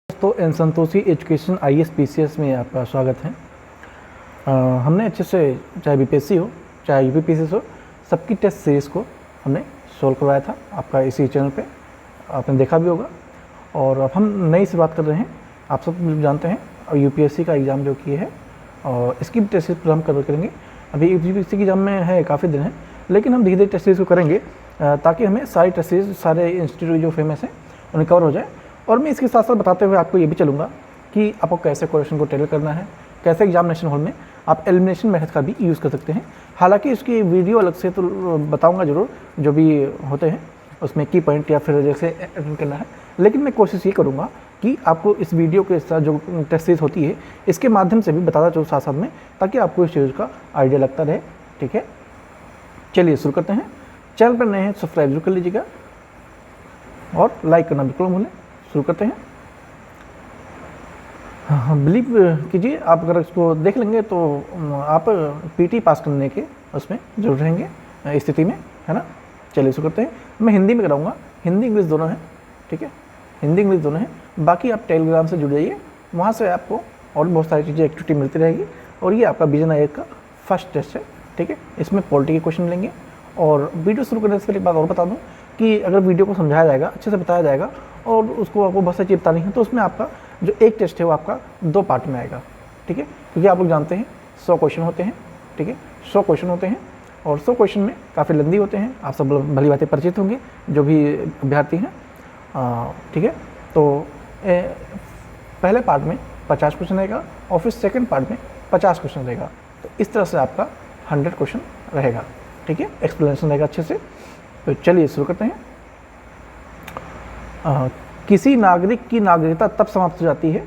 तो एन Santoshi education IAS PCS में आपका स्वागत है। हमने अच्छे से चाहे बीपीएससी हो चाहे यूपीपीसीएस हो, सबकी टेस्ट सीरीज़ को हमने सोल्व करवाया था आपका इसी चैनल पे, आपने देखा भी होगा। और अब हम नई से बात कर रहे हैं। आप सब जानते हैं यूपीएससी का एग्ज़ाम जो किए है और इसकी भी टेस्ट सीरीज पर हम कवर करेंगे। अभी यूपीएससी की एग्ज़ाम में है काफ़ी दिन है, लेकिन हम धीरे धीरे टेस्ट सीरीज को करेंगे ताकि हमें सारी टेस्ट सीरीज सारे इंस्टीट्यूट जो फेमस हैं उन्हें कवर हो जाए। और मैं इसके साथ साथ बताते हुए आपको ये भी चलूँगा कि आपको कैसे क्वेश्चन को टेलर करना है, कैसे एग्जामिनेशन हॉल में आप एलिमिनेशन मेथड का भी यूज़ कर सकते हैं। हालांकि इसकी वीडियो अलग से तो बताऊंगा ज़रूर, जो भी होते हैं उसमें की पॉइंट या फिर जैसे अटेंड करना है, लेकिन मैं कोशिश ये करूँगा कि आपको इस वीडियो के साथ जो टेस्ट सीरीज होती है इसके माध्यम से भी बताता चलूँ साथ साथ में, ताकि आपको इस चीज़ का आइडिया लगता रहे। ठीक है, चलिए शुरू करते हैं। चैनल पर नए हैं सब्सक्राइब जरूर कर लीजिएगा और लाइक करना बिल्कुल भूलें। शुरू करते हैं। हाँ, बिलीव कीजिए, आप अगर इसको देख लेंगे तो आप पीटी पास करने के उसमें जरूर रहेंगे स्थिति में, है ना। चलिए शुरू करते हैं। मैं हिंदी में कराऊंगा, हिंदी इंग्लिश दोनों हैं। ठीक है, हिंदी इंग्लिश दोनों हैं। बाकी आप टेलीग्राम से जुड़ जाइए, वहाँ से आपको और बहुत सारी चीज़ें एक्टिविटी मिलती रहेगी। और ये आपका विजन आयोग का फर्स्ट टेस्ट है। ठीक है, इसमें पॉलिटी के क्वेश्चन मिलेंगे। और वीडियो शुरू करने से पहले एक बात और बता दूँ कि अगर वीडियो को समझाया जाएगा, अच्छे से बताया जाएगा और उसको आपको बहुत सारी चीज़ बतानी है, तो उसमें आपका जो एक टेस्ट है वो आपका 2 पार्ट में आएगा। ठीक है, क्योंकि आप लोग जानते हैं 100 क्वेश्चन होते हैं। ठीक है, 100 क्वेश्चन होते हैं और 100 क्वेश्चन में काफ़ी लंबी होते हैं। आप सब भली बातें परिचित होंगे जो भी अभ्यर्थी हैं। ठीक है, तो पहले पार्ट में 50 क्वेश्चन रहेगा और फिर सेकेंड पार्ट में 50 क्वेश्चन रहेगा। तो इस तरह से आपका 100 क्वेश्चन रहेगा। ठीक है, एक्सप्लेनेशन रहेगा अच्छे से। तो चलिए शुरू करते हैं। किसी नागरिक की नागरिकता तब समाप्त हो जाती है,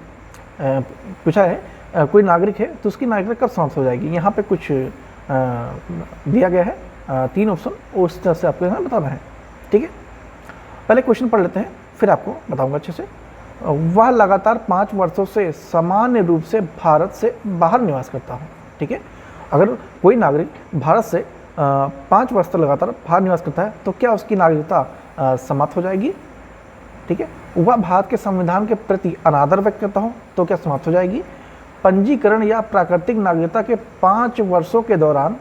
पूछा है कोई नागरिक है तो उसकी नागरिकता कब समाप्त हो जाएगी। यहाँ पे कुछ दिया गया है 3 ऑप्शन, और उस तरह से आपको यहाँ बताना है। ठीक है, पहले क्वेश्चन पढ़ लेते हैं फिर आपको बताऊंगा अच्छे से। वह लगातार 5 वर्षों से सामान्य रूप से भारत से बाहर निवास करता हो। ठीक है, अगर कोई नागरिक भारत से 5 वर्ष तक लगातार बाहर निवास करता है तो क्या उसकी नागरिकता समाप्त हो जाएगी। ठीक है, वह भारत के संविधान के प्रति अनादर व्यक्त करता हो तो क्या समाप्त हो जाएगी। पंजीकरण या प्राकृतिक नागरिकता के 5 वर्षों के दौरान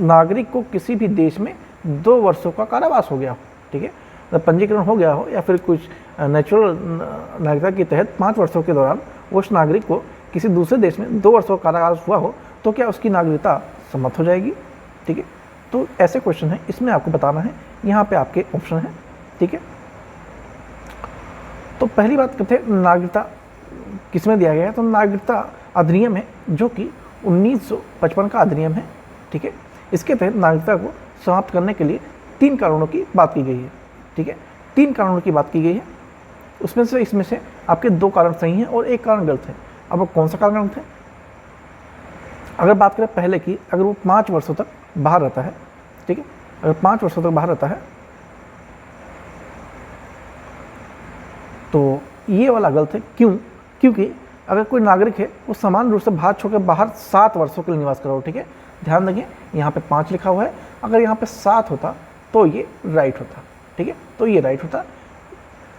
नागरिक को किसी भी देश में 2 वर्षों का कारावास हो गया हो। ठीक है, जब पंजीकरण हो गया हो या फिर कुछ नेचुरल नागरिकता के तहत 5 वर्षों के दौरान उस नागरिक को किसी दूसरे देश में 2 वर्षों का कारावास हुआ हो तो क्या उसकी नागरिकता समाप्त हो जाएगी। ठीक है, तो ऐसे क्वेश्चन है, इसमें आपको बताना है। यहाँ पे आपके ऑप्शन है। ठीक है, तो पहली बात करते हैं नागरिकता किसमें दिया गया है। तो नागरिकता अधिनियम है जो कि 1955 का अधिनियम है। ठीक है, इसके तहत नागरिकता को समाप्त करने के लिए 3 कारणों की बात की गई है। ठीक है, 3 कारणों की बात की गई है, उसमें से इसमें से आपके 2 कारण सही हैं और 1 कारण गलत है। अब कौन सा कारण गलत है। अगर बात करें पहले की, अगर वो 5 वर्षों तक बाहर रहता है। ठीक है, अगर 5 वर्षों तक बाहर रहता है तो ये वाला गलत है। क्यों? क्योंकि अगर कोई नागरिक है वो समान रूप से भारत छोड़कर बाहर 7 वर्षों के लिए निवास कर रहा हो। ठीक है, ध्यान देंगे यहाँ पे 5 लिखा हुआ है, अगर यहाँ पे 7 होता तो ये राइट होता। ठीक है, तो ये राइट होता।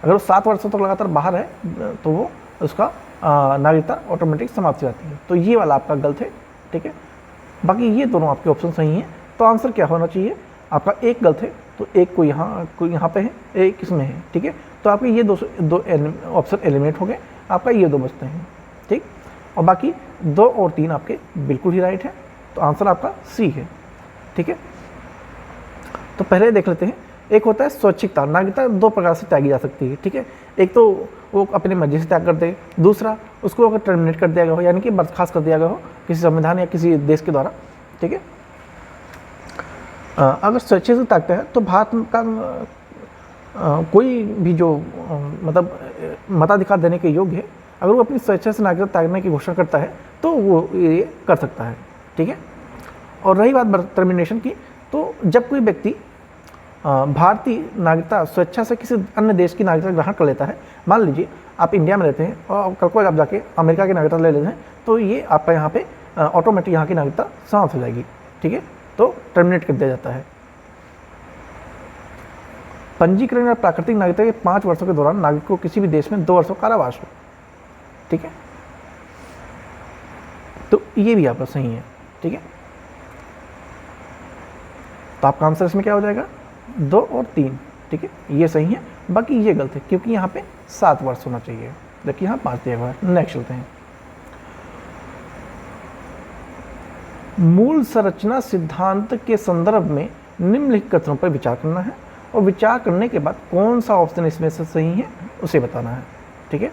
अगर वो 7 वर्षों तक लगातार बाहर है तो वो उसका नागरिकता ऑटोमेटिक समाप्त हो जाती है। तो ये वाला आपका गलत है। ठीक है, बाकी ये दोनों आपके ऑप्शन सही हैं। तो आंसर क्या होना चाहिए आपका, 1 गलत है तो 1 को यहाँ पे है, 1 इसमें है। ठीक है, तो आपके ये दो ऑप्शन एलिमिनेट हो गए, आपका ये 2 बचते हैं। ठीक, और बाकी 2 और 3 आपके बिल्कुल ही राइट है। तो आंसर आपका सी है। ठीक है, तो पहले देख लेते हैं। एक होता है स्वैच्छिकता। नागरिकता 2 प्रकार से त्यागी जा सकती है। ठीक है, एक तो वो अपनी मर्जी से त्याग कर दे, दूसरा उसको अगर टर्मिनेट कर दिया गया हो, यानी कि बर्खास्त कर दिया गया हो किसी संविधान या किसी देश के द्वारा। ठीक है, अगर स्वेच्छा से त्यागता है तो भारत का कोई भी जो मतलब मताधिकार देने के योग्य है, अगर वो अपनी स्वेच्छा से नागरिकता त्यागने की घोषणा करता है तो वो ये कर सकता है। ठीक है, और रही बात टर्मिनेशन की, तो जब कोई व्यक्ति भारतीय नागरिकता स्वेच्छा से किसी अन्य देश की नागरिकता ग्रहण कर लेता है, मान लीजिए आप इंडिया में रहते हैं और कल को आप जाके अमेरिका की नागरिकता ले लेते हैं, तो ये आपका यहाँ पे ऑटोमेटिक यहाँ की नागरिकता समाप्त हो जाएगी। ठीक है, तो टर्मिनेट कर दिया जाता है। पंजीकरण या प्राकृतिक नागरिकता के 5 वर्षों के दौरान नागरिक को किसी भी देश में 2 वर्षों कारावास हो। ठीक है, तो ये भी आपका सही है। ठीक है, तो आपका आंसर इसमें क्या हो जाएगा, 2 और 3। ठीक है, ये सही है, बाकी ये गलत है क्योंकि यहाँ पे 7 वर्ष होना चाहिए, जबकि यहाँ 5 दिया हुआ है। नेक्स्ट चलते हैं। मूल संरचना सिद्धांत के संदर्भ में निम्नलिखित कथनों पर विचार करना है और विचार करने के बाद कौन सा ऑप्शन इसमें से सही है उसे बताना है। ठीक है,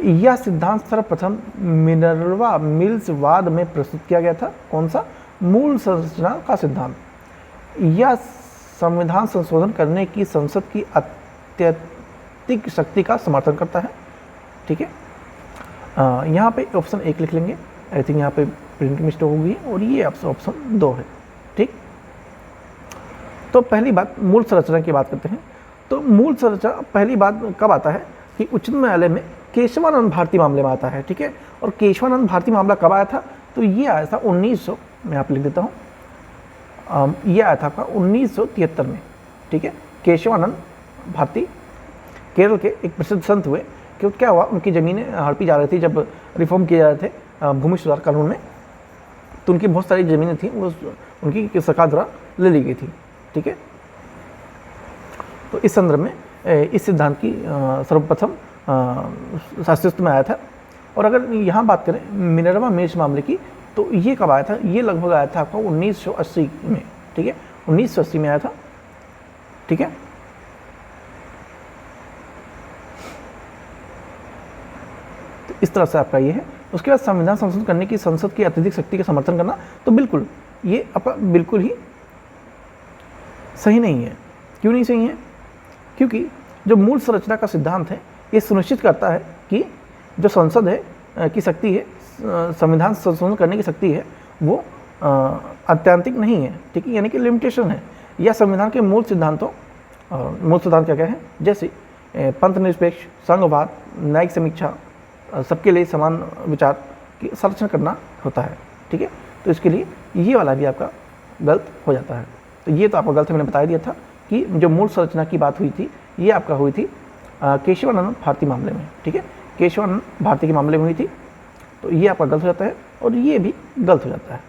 यह सिद्धांत सर्वप्रथम मिनर्वा मिल्स वाद में प्रस्तुत किया गया था। कौन सा, मूल संरचना का सिद्धांत। यह संविधान संशोधन करने की संसद की अत्यधिक शक्ति का समर्थन करता है। ठीक है, यहाँ पे ऑप्शन 1 लिख लेंगे, आई थिंक यहाँ पे प्रिंट मिस्टेक होगी और ये ऑप्शन 2 है। ठीक, तो पहली बात मूल संरचना की बात करते हैं। तो मूल संरचना पहली बात कब आता है कि उच्चतम न्यायालय में केशवानंद भारती मामले में आता है। ठीक है, और केशवानंद भारती मामला कब आया था, तो ये आया था 1900, मैं यहाँ पे लिख देता हूँ, ये आया था आपका 1973 में। ठीक है, केशवानंद भारती केरल के एक प्रसिद्ध संत हुए। क्यों, क्या हुआ, उनकी ज़मीनें हड़पी जा रही थी जब रिफॉर्म किए जा रहे थे भूमि सुधार कानून में, तो उनकी बहुत सारी ज़मीनें थी वो उनकी सरकार द्वारा ले ली गई थी। ठीक है, तो इस संदर्भ में इस सिद्धांत की सर्वप्रथम अस्तित्व में आया था। और अगर यहाँ बात करें मिनर्वा मिल्स मामले की, तो ये कब आया था, ये लगभग आया था आपका 1980 में। ठीक है, 1980 में आया था। ठीक है, तो इस तरह से आपका ये है। उसके बाद संविधान संशोधन करने की संसद की अत्यधिक शक्ति का समर्थन करना, तो बिल्कुल ये आपका बिल्कुल ही सही नहीं है। क्यों नहीं सही है, क्योंकि जो मूल संरचना का सिद्धांत है ये सुनिश्चित करता है कि जो संसद है की शक्ति है, संविधान संशोधन करने की शक्ति है, वो अत्यंतिक नहीं है। ठीक है, यानी कि लिमिटेशन है। यह संविधान के मूल सिद्धांतों, मूल सिद्धांत क्या क्या है, जैसे पंथ निरपेक्ष, संघवाद, न्यायिक समीक्षा, सबके लिए समान विचार की संरक्षण करना होता है। ठीक है, तो इसके लिए ये वाला भी आपका गलत हो जाता है। तो ये तो आपका गलत है, मैंने बता दिया था कि जो मूल संरचना की बात हुई थी ये आपका हुई थी केशवानंद भारती मामले में। ठीक है, केशवानंद भारती के मामले में हुई थी, तो ये आपका गलत हो जाता है और ये भी गलत हो जाता है।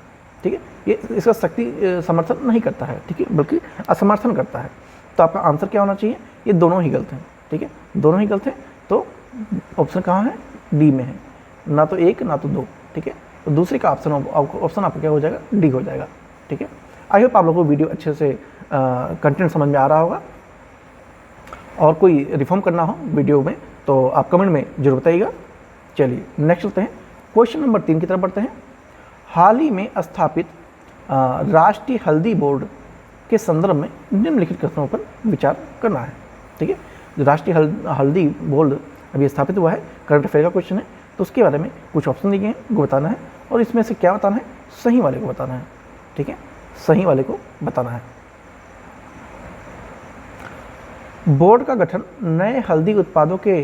ठीक है, ये इसका शक्ति समर्थन नहीं करता है, ठीक है, बल्कि असमर्थन करता है। तो आपका आंसर क्या होना चाहिए, ये दोनों ही गलत हैं। ठीक है, दोनों ही गलत हैं, तो ऑप्शन कहाँ है, डी में है, ना तो 1 ना तो 2। ठीक है, तो दूसरे का ऑप्शन आपका क्या हो जाएगा, डी हो जाएगा। ठीक है, आई होप आप लोगों को वीडियो अच्छे से कंटेंट समझ में आ रहा होगा। और कोई रिफॉर्म करना हो वीडियो में तो आप कमेंट में जरूर बताइएगा। चलिए नेक्स्ट चलते हैं, क्वेश्चन नंबर 3 की तरफ बढ़ते हैं। हाल ही में स्थापित राष्ट्रीय हल्दी बोर्ड के संदर्भ में निम्नलिखित कथनों पर विचार करना है। ठीक है, जो राष्ट्रीय हल्दी बोर्ड अभी स्थापित हुआ है, करंट अफेयर का क्वेश्चन है, तो उसके बारे में कुछ ऑप्शन दिए हैं, वो बताना है और इसमें से क्या बताना है, सही वाले को बताना है। ठीक है, सही वाले को बताना है। बोर्ड का गठन नए हल्दी उत्पादों के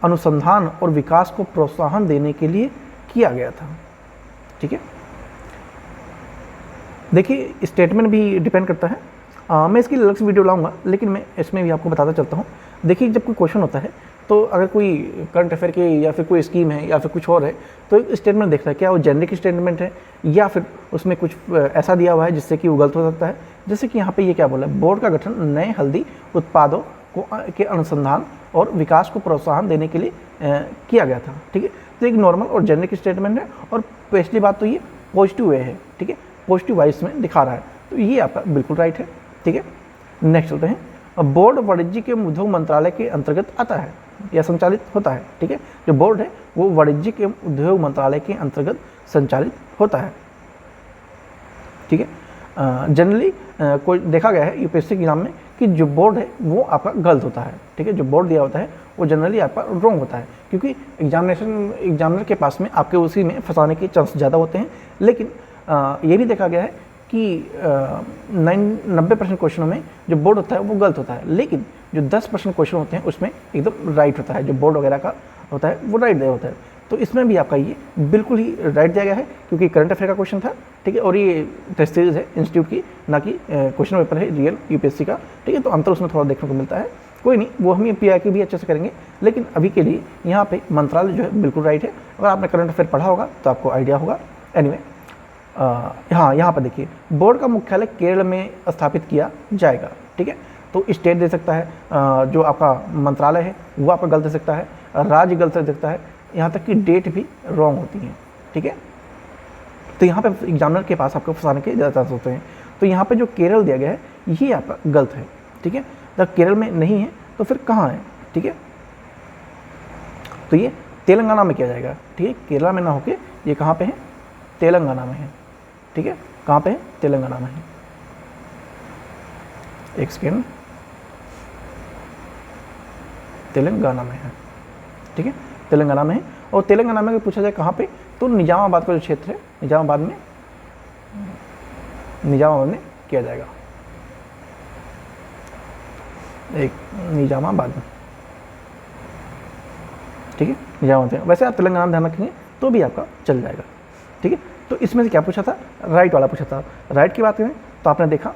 अनुसंधान और विकास को प्रोत्साहन देने के लिए किया गया था। ठीक है, देखिए स्टेटमेंट भी डिपेंड करता है, मैं इसकी अलग से वीडियो लाऊंगा, लेकिन मैं इसमें भी आपको बताता चलता हूँ। देखिए जब कोई क्वेश्चन होता है तो अगर कोई करंट अफेयर की या फिर कोई स्कीम है या फिर कुछ और है, तो एक स्टेटमेंट देखता है क्या वो जेनरिक स्टेटमेंट है या फिर उसमें कुछ ऐसा दिया हुआ है जिससे कि वो गलत हो सकता है। जैसे कि यहाँ पे ये क्या बोला है, बोर्ड का गठन नए हल्दी उत्पादों के अनुसंधान और विकास को प्रोत्साहन देने के लिए किया गया था। ठीक है, तो एक नॉर्मल और जेनरिक स्टेटमेंट है और पिछली बात तो ये पॉजिटिव वे है। ठीक है, पॉजिटिव वाइज में दिखा रहा है, तो ये आपका बिल्कुल राइट है। ठीक है, नेक्स्ट चलते हैं। बोर्ड वाणिज्य के उद्योग मंत्रालय के अंतर्गत आता है या संचालित होता है। ठीक है, जो बोर्ड है वो वाणिज्य के उद्योग मंत्रालय के अंतर्गत संचालित होता है। ठीक है, जनरली कोई देखा गया है यूपीएससी के एग्जाम में कि जो बोर्ड है वो आपका गलत होता है। ठीक है, जो बोर्ड दिया होता है वो जनरली आपका रॉन्ग होता है, क्योंकि एग्जामिनर के पास में आपके उसी में फंसाने के चांस ज़्यादा होते हैं। लेकिन ये भी देखा गया है कि 90% क्वेश्चनों में जो बोर्ड होता है वो गलत होता है, लेकिन जो 10% क्वेश्चन होते हैं उसमें एकदम राइट होता है। जो बोर्ड वगैरह का होता है वो राइट होता है। तो इसमें भी आपका ये बिल्कुल ही राइट दिया गया है, क्योंकि करंट अफेयर का क्वेश्चन था, ठीक है, और ये टेस्ट सीरीज है इंस्टीट्यूट की, ना कि क्वेश्चन पेपर है रियल यूपीएससी का, ठीक है। तो अंतर उसमें थोड़ा देखने को मिलता है, कोई नहीं, वो हम पीआई की भी अच्छे से करेंगे, लेकिन अभी के लिए यहाँ पे मंत्रालय जो है बिल्कुल राइट है। अगर आपने करंट अफेयर पढ़ा होगा तो आपको आइडिया होगा। एनीवे, हाँ, यहाँ पर देखिए, बोर्ड का मुख्यालय केरल में स्थापित किया जाएगा, ठीक है। तो स्टेट दे सकता है, जो आपका मंत्रालय है वो आपका गलत दे सकता है, राज्य गलत दे सकता है, यहाँ तक कि डेट भी रॉन्ग होती है, ठीक है। तो यहाँ पे एग्जामिनर के पास आपको फंसाने के ज़्यादा चांस होते हैं। तो यहाँ पे जो केरल दिया गया है ये आपका गलत है, ठीक है। जब केरल में नहीं है तो फिर कहाँ है, ठीक है। तो ये तेलंगाना में किया जाएगा, ठीक है, केरला में ना होके ये कहाँ पे है, तेलंगाना में है, ठीक है। कहाँ पे है, तेलंगाना में है। एक सेकेंड, तेलंगाना में है, ठीक है, तेलंगाना में है। और तेलंगाना में अगर पूछा जाए कहाँ पे, तो निजामाबाद का जो क्षेत्र है, निजामाबाद में किया जाएगा, एक निजामाबाद में, ठीक है, निजामाबाद में। वैसे आप तेलंगाना में ध्यान रखेंगे तो भी आपका चल जाएगा, ठीक है। तो इसमें से क्या पूछा था, राइट वाला पूछा था। राइट की बात करें तो आपने देखा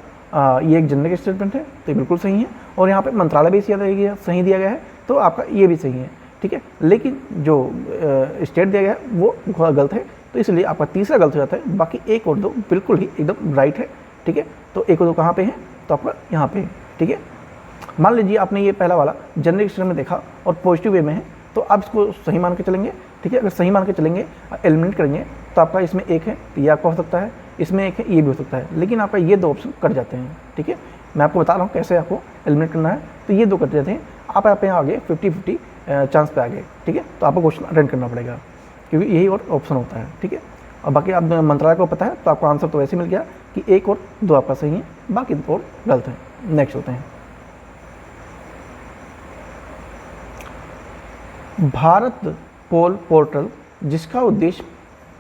ये एक जनरिक स्टेटमेंट है, तो ये बिल्कुल सही है, और यहाँ पे मंत्रालय भी सही दिया गया है, तो आपका ये भी सही है, ठीक है। लेकिन जो स्टेट दिया गया है वो थोड़ा गलत है, तो इसलिए आपका तीसरा गलत हो जाता है। बाकी 1 और 2 बिल्कुल ही एकदम राइट है, ठीक है। तो 1 और 2 कहाँ पे है, तो आपका यहाँ पे है, ठीक है। मान लीजिए आपने ये पहला वाला जनरिक स्टेटमेंट में देखा और पॉजिटिव वे में है, तो आप इसको सही मान के चलेंगे, ठीक है। अगर सही मान के चलेंगे, एलिमिनेट करेंगे, तो आपका इसमें 1 है, तो ये आपका हो सकता है, इसमें 1 है, ये भी हो सकता है, लेकिन आपका ये 2 ऑप्शन कट जाते हैं, ठीक है। मैं आपको बता रहा हूँ कैसे आपको एलिमिनेट करना है। तो ये 2 कट जाते हैं, आप यहाँ आगे 50-50 चांस पे आ गए, ठीक है। तो आपको क्वेश्चन अटेंड करना पड़ेगा, क्योंकि यही और ऑप्शन होता है, ठीक है। और बाकी आप मंत्रालय को पता है तो आपको आंसर तो वैसे मिल गया कि 1 और 2 आपका सही है, बाकी 2 और गलत है। नेक्स्ट होते हैं, भारत पोल पोर्टल, जिसका उद्देश्य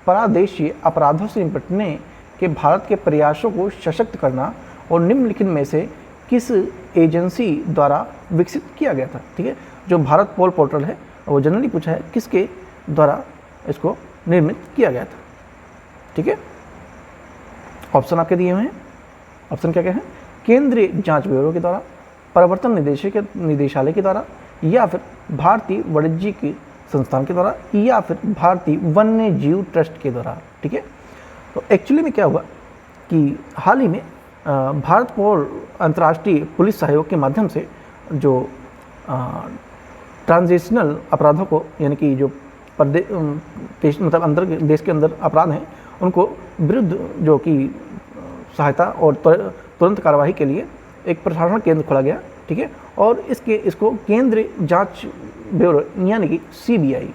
परादेशीय अपराधों से निपटने के भारत के प्रयासों को सशक्त करना और निम्नलिखित में से किस एजेंसी द्वारा विकसित किया गया था, ठीक है। जो भारत पोल पोर्टल है वो जनरली पूछा है किसके द्वारा इसको निर्मित किया गया था, ठीक है। ऑप्शन आपके दिए हुए हैं, ऑप्शन क्या क्या है, केंद्रीय जांच ब्यूरो के द्वारा, प्रवर्तन निदेशालय के द्वारा, या फिर भारतीय वाणिज्यिक संस्थान के द्वारा, या फिर भारतीय वन्य जीव ट्रस्ट के द्वारा, ठीक है। तो एक्चुअली में क्या हुआ कि हाल ही में भारत पोल अंतर्राष्ट्रीय पुलिस सहयोग के माध्यम से जो ट्रांजिशनल अपराधों को, यानी कि जो देश मतलब अंदर देश के अंदर अपराध हैं उनको विरुद्ध जो कि सहायता और तुरंत कार्रवाई के लिए एक प्रशासन केंद्र खोला गया, ठीक है। और इसको केंद्रीय जांच ब्यूरो यानी कि सीबीआई,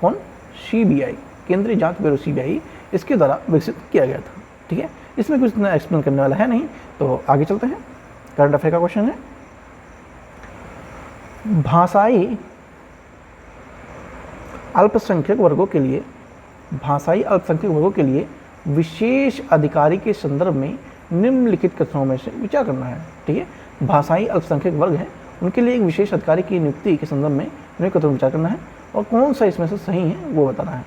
कौन, सीबीआई, केंद्रीय जांच ब्यूरो सीबीआई, इसके द्वारा विकसित किया गया था, ठीक है। इसमें कुछ इतना एक्सप्लेन करने वाला है नहीं, तो आगे चलते हैं। करंट अफेयर का क्वेश्चन है, भाषाई अल्पसंख्यक वर्गों के लिए विशेष अधिकारी के संदर्भ में निम्नलिखित कथनों में से विचार करना है, ठीक है। भाषाई अल्पसंख्यक वर्ग हैं, उनके लिए एक विशेष अधिकारी की नियुक्ति के संदर्भ में निम्नलिखित कथनों में विचार करना है, और कौन सा इसमें से सही है वो बताना है।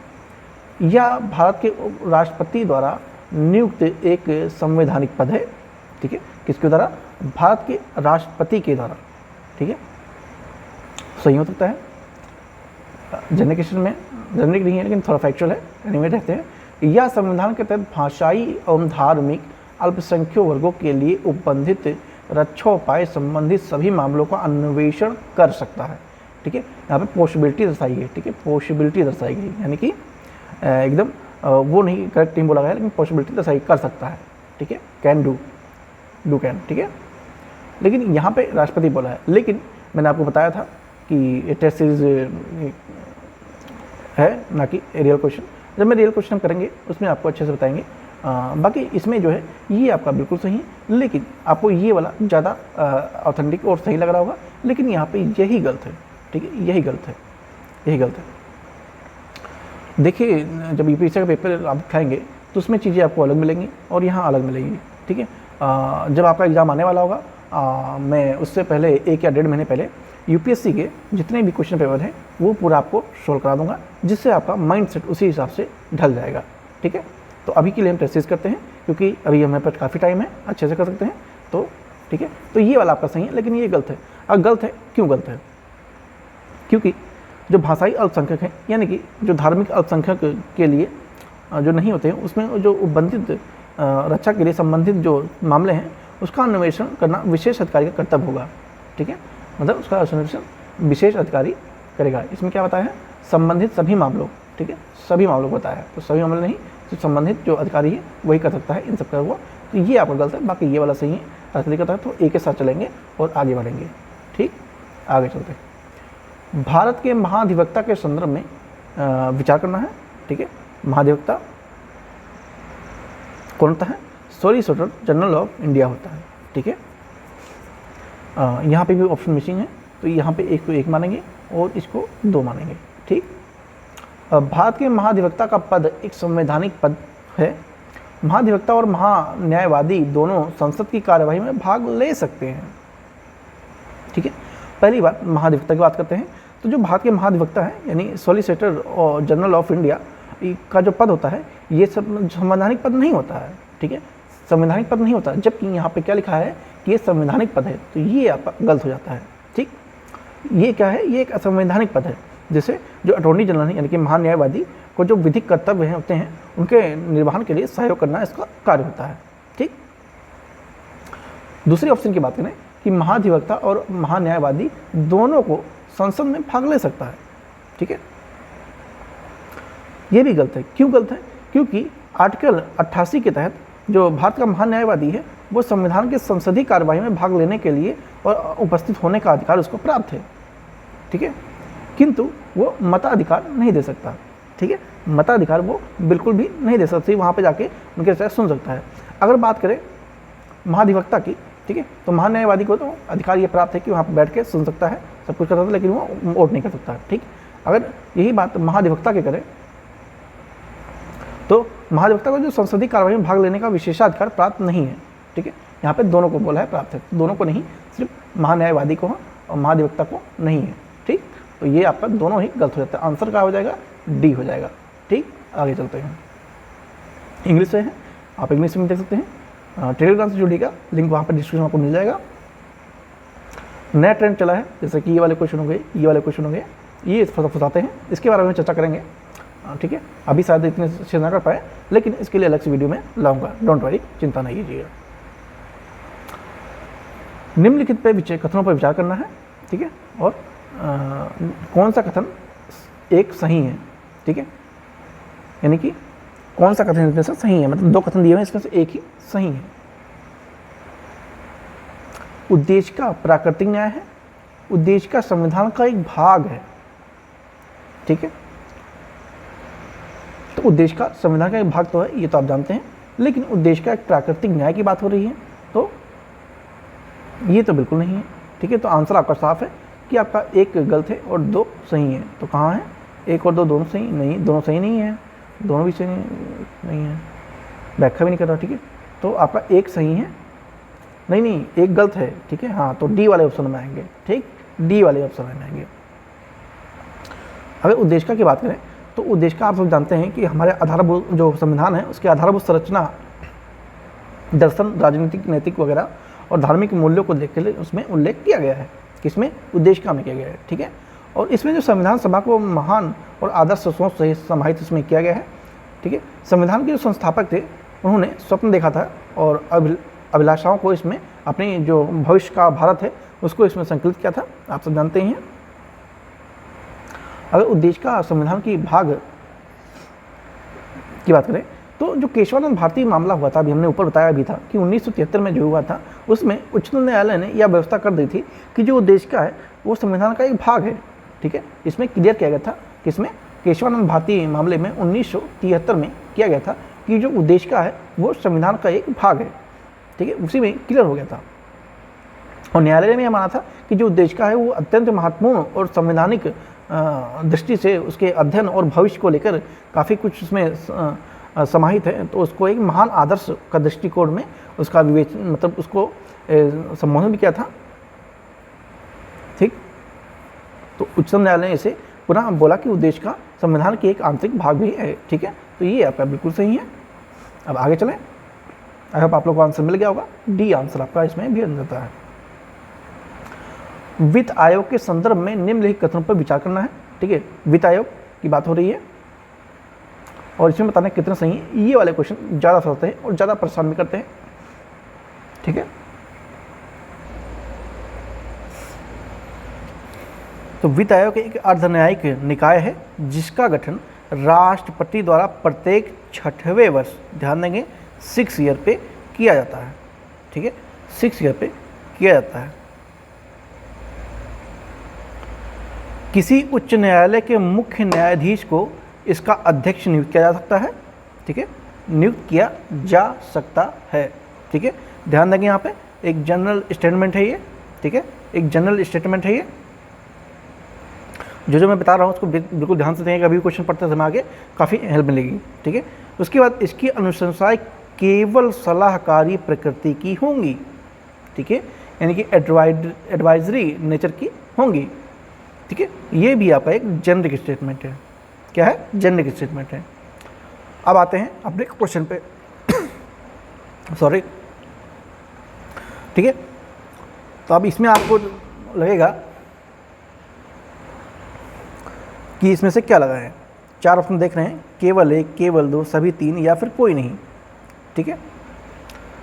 या भारत के राष्ट्रपति द्वारा नियुक्त एक संवैधानिक पद है, ठीक है। किसके द्वारा, भारत के राष्ट्रपति के द्वारा, ठीक है। सही हो सकता है, जनरल क्वेश्चन में जनरल नहीं है लेकिन थोड़ा फैक्चुअल है, एनिमेट रहते हैं। यह संविधान के तहत भाषाई एवं धार्मिक अल्पसंख्यक वर्गों के लिए उपबंधित रक्षोपाय संबंधित सभी मामलों का अन्वेषण कर सकता है, ठीक है। यहाँ पे पॉसिबिलिटी दर्शाई है, ठीक है, पॉसिबिलिटी दर्शाई गई, यानी कि एकदम वो नहीं करेक्ट टीम बोला गया है, लेकिन पॉसिबिलिटी दर्शाई कर सकता है, ठीक है। कैन डू कैन, ठीक है। लेकिन यहाँ पे राष्ट्रपति बोला है, लेकिन मैंने आपको बताया था कि ये टेस्ट सीरीज है ना कि रियल क्वेश्चन। जब मैं रियल क्वेश्चन करेंगे उसमें आपको अच्छे से बताएंगे। बाकी इसमें जो है ये आपका बिल्कुल सही है, लेकिन आपको ये वाला ज़्यादा ऑथेंटिक और सही लग रहा होगा, लेकिन यहाँ पे यही गलत है, ठीक है, यही गलत है। देखिए, जब यूपीएससी का पेपर आप उठाएंगे तो उसमें चीज़ें आपको अलग मिलेंगी और यहाँ अलग मिलेंगी, ठीक है। जब आपका एग्ज़ाम आने वाला होगा मैं उससे पहले 1 या 1.5 महीने पहले यूपीएससी के जितने भी क्वेश्चन पेपर हैं वो पूरा आपको सोल्व करा दूंगा, जिससे आपका माइंड सेट उसी हिसाब से ढल जाएगा। ठीक है, तो अभी के लिए हम टेस्ट सीरीज करते हैं, क्योंकि अभी हमारे पास काफ़ी टाइम है, अच्छे से कर सकते हैं। तो ठीक है, तो ये वाला आपका सही है, लेकिन ये गलत है। अब गलत है, क्यों गलत है? क्योंकि जो भाषाई अल्पसंख्यक हैं, यानी कि जो धार्मिक अल्पसंख्यक के लिए जो नहीं होते हैं, उसमें जो उबंधित रक्षा के लिए संबंधित जो मामले हैं उसका अन्वेषण करना विशेष अधिकारी का कर्तव्य होगा। ठीक है, मतलब उसका अन्वेषण विशेष अधिकारी करेगा। इसमें क्या बताया है? संबंधित सभी मामलों, ठीक है, सभी मामलों को बताया है। तो सभी मामले नहीं, जो संबंधित जो अधिकारी है वही कर सकता है इन सब का हुआ। तो ये आपका गलत है, बाकी ये वाला सही है। राजनीति का तो एक के साथ चलेंगे और आगे बढ़ेंगे। ठीक, आगे चलते हैं। भारत के महाधिवक्ता के संदर्भ में विचार करना है। ठीक है, महाधिवक्ता कौन होता है? सॉलिसिटर जनरल ऑफ इंडिया होता है। ठीक है, यहाँ पे भी ऑप्शन मिसिंग है, तो यहाँ पे एक को 1 मानेंगे और इसको 2 मानेंगे। ठीक, भारत के महाधिवक्ता का पद एक संवैधानिक पद है। महाधिवक्ता और महान्यायवादी दोनों संसद की कार्यवाही में भाग ले सकते हैं। ठीक है, पहली बात महाधिवक्ता की बात करते हैं। तो जो भारत के महाधिवक्ता है, यानी सॉलिसिटर और जनरल ऑफ इंडिया का जो पद होता है, ये सब संवैधानिक पद नहीं होता है। ठीक है, संवैधानिक पद नहीं होता, जबकि यहाँ पे क्या लिखा है कि ये संवैधानिक पद है, तो ये आपका गलत हो जाता है। ठीक, ये क्या है? ये एक असंवैधानिक पद है। जैसे जो अटॉर्नी जनरल है, यानी कि महान्यायवादी को जो विधिक कर्तव्य हैं होते हैं, उनके निर्वहन के लिए सहयोग करना इसका कार्य होता है। ठीक, दूसरे ऑप्शन की बात करें कि महाधिवक्ता और महान्यायवादी दोनों को संसद में भाग ले सकता है। ठीक है, ये भी गलत है। क्यों गलत है? क्योंकि आर्टिकल 88 के तहत जो भारत का महान्यायवादी है वो संविधान के संसदीय कार्यवाही में भाग लेने के लिए और उपस्थित होने का अधिकार उसको प्राप्त है। ठीक है, किंतु वो मताधिकार नहीं दे सकता। ठीक है, मताधिकार वो बिल्कुल भी नहीं दे सकती, वहाँ पे जाके उनके साथ सुन सकता है। अगर बात करें महाधिवक्ता की, ठीक है, तो महान्यायवादी को तो अधिकार ये प्राप्त है कि वहाँ पर बैठ के सुन सकता है, सब कुछ कर सकता है, लेकिन वो वोट नहीं कर सकता। ठीक, अगर यही बात महाधिवक्ता की करें तो महाधिवक्ता को जो संसदीय कार्यवाही में भाग लेने का विशेषाधिकार प्राप्त नहीं है। ठीक है, यहाँ पे दोनों को बोला है प्राप्त है, दोनों को नहीं, सिर्फ महान्यायवादी को और महाधिवक्ता को नहीं है। ठीक, तो ये आपका दोनों ही गलत हो जाता है। आंसर क्या हो जाएगा? डी हो जाएगा। ठीक, आगे चलते हैं। इंग्लिश से है, आप इंग्लिश में देख सकते हैं। टेलीग्राम से जुड़िएगा, लिंक वहाँ पर डिस्क्रिप्शन में आपको मिल जाएगा। नया ट्रेंड चला है, जैसे कि ये वाले क्वेश्चन हो गए, ये वाले क्वेश्चन हो गए, ये फंसाते हैं, इसके बारे में चर्चा करेंगे। ठीक है, अभी शायद इतने शेयर ना कर पाए, लेकिन इसके लिए अलग से वीडियो में लाऊंगा, डोंट वरी, चिंता नहीं कीजिएगा। निम्नलिखित पे कथनों पर विचार करना है। ठीक है, और कौन सा कथन एक सही है? ठीक है, यानी कि कौन सा कथन इसमें से सही है, मतलब 2 कथन दिए हुए हैं, इसमें से एक ही सही है। उद्देश्य का प्राकृतिक न्याय है, उद्देश्य का संविधान का एक भाग है। ठीक है, तो उद्देश्य का संविधान का एक भाग तो है, ये तो आप जानते हैं, लेकिन उद्देश्य का एक प्राकृतिक न्याय की बात हो रही है, तो ये तो बिल्कुल नहीं है। ठीक है, तो आंसर आपका साफ है कि आपका एक गलत है और 2 सही है। तो कहाँ है? 1 और 2 दोनों सही नहीं, दोनों सही नहीं है, दोनों भी सही नहीं है, व्याख्या भी नहीं कर रहा। ठीक है, तो आपका 1 सही है, नहीं 1 गलत है। ठीक है, हाँ, तो डी वाले ऑप्शन में आएंगे। ठीक, डी वाले ऑप्शन में आएंगे। अगर उद्देश्य की बात करें तो उद्देश्य का आप सब जानते हैं कि हमारे आधारभूत जो संविधान है उसके आधारभूत संरचना दर्शन, राजनीतिक, नैतिक वगैरह और धार्मिक मूल्यों को देख के उसमें उल्लेख किया गया है, किसमें? उद्देश्य में किया गया है। ठीक है, और इसमें जो संविधान सभा को महान और आदर्श सोच से समाहित इसमें किया गया है। ठीक है, संविधान के जो संस्थापक थे उन्होंने स्वप्न देखा था और अभिलाषाओं को इसमें अपनी जो भविष्य का भारत है उसको इसमें संकलित किया था, आप सब जानते ही हैं। अगर उद्देश्य का संविधान की भाग की बात करें तो जो केशवानंद भारती मामला हुआ था, अभी हमने ऊपर बताया भी था कि 1973 में जो हुआ था उसमें उच्चतम न्यायालय ने यह व्यवस्था कर दी थी कि जो उद्देश्य का है वो संविधान का एक भाग है। ठीक है, इसमें क्लियर किया गया था, किसमें? केशवानंद भारती मामले में 1973 में किया गया था कि जो उद्देश्य का है वो संविधान का एक भाग है। ठीक है, उसी में क्लियर हो गया था और न्यायालय ने यह माना था कि जो उद्देश्य का है वो अत्यंत महत्वपूर्ण और संवैधानिक दृष्टि से उसके अध्ययन और भविष्य को लेकर काफ़ी कुछ उसमें समाहित है, तो उसको एक महान आदर्श का दृष्टिकोण में उसका विवेचन, मतलब उसको संबोधन भी किया था। ठीक, तो उच्चतम न्यायालय ने इसे पुनः बोला कि वो देश का संविधान की एक आंतरिक भाग भी है। ठीक है, तो ये आपका बिल्कुल सही है। अब आगे चलें। आई होप आप लोग को आंसर मिल गया होगा। डी आंसर आपका इसमें भी आ जाता है। वित्त आयोग के संदर्भ में निम्नलिखित कथनों पर विचार करना है। ठीक है, वित्त आयोग की बात हो रही है और इसमें बताना कितना सही है। ये वाले क्वेश्चन ज़्यादा फंसते हैं और ज़्यादा परेशान भी करते हैं। ठीक है, तो वित्त आयोग एक अर्धन्यायिक निकाय है जिसका गठन राष्ट्रपति द्वारा प्रत्येक 6वें वर्ष, ध्यान देंगे 6 ईयर पे किया जाता है। ठीक है, 6 ईयर पे किया जाता है। किसी उच्च न्यायालय के मुख्य न्यायाधीश को इसका अध्यक्ष नियुक्त किया जा सकता है। ठीक है, नियुक्त किया जा सकता है। ठीक है, ध्यान देंगे यहाँ पे एक जनरल स्टेटमेंट है ये। ठीक है, एक जनरल स्टेटमेंट है ये। जो मैं बता रहा हूँ उसको बिल्कुल ध्यान से देंगे, अभी क्वेश्चन पढ़ते समय आगे काफ़ी हेल्प मिलेगी। ठीक है, उसके बाद इसकी अनुशंसाएं केवल सलाहकारी प्रकृति की होंगी। ठीक है, यानी कि एडवाइजरी नेचर की होंगी। ठीक है, ये भी आपका एक जेनरिक स्टेटमेंट है। क्या है? जेनरिक स्टेटमेंट है। अब आते हैं अपने क्वेश्चन पे। सॉरी। ठीक है, तो अब इसमें आपको लगेगा कि इसमें से क्या लगा है। 4 ऑप्शन देख रहे हैं, केवल 1, केवल 2, सभी 3 या फिर कोई नहीं। ठीक है,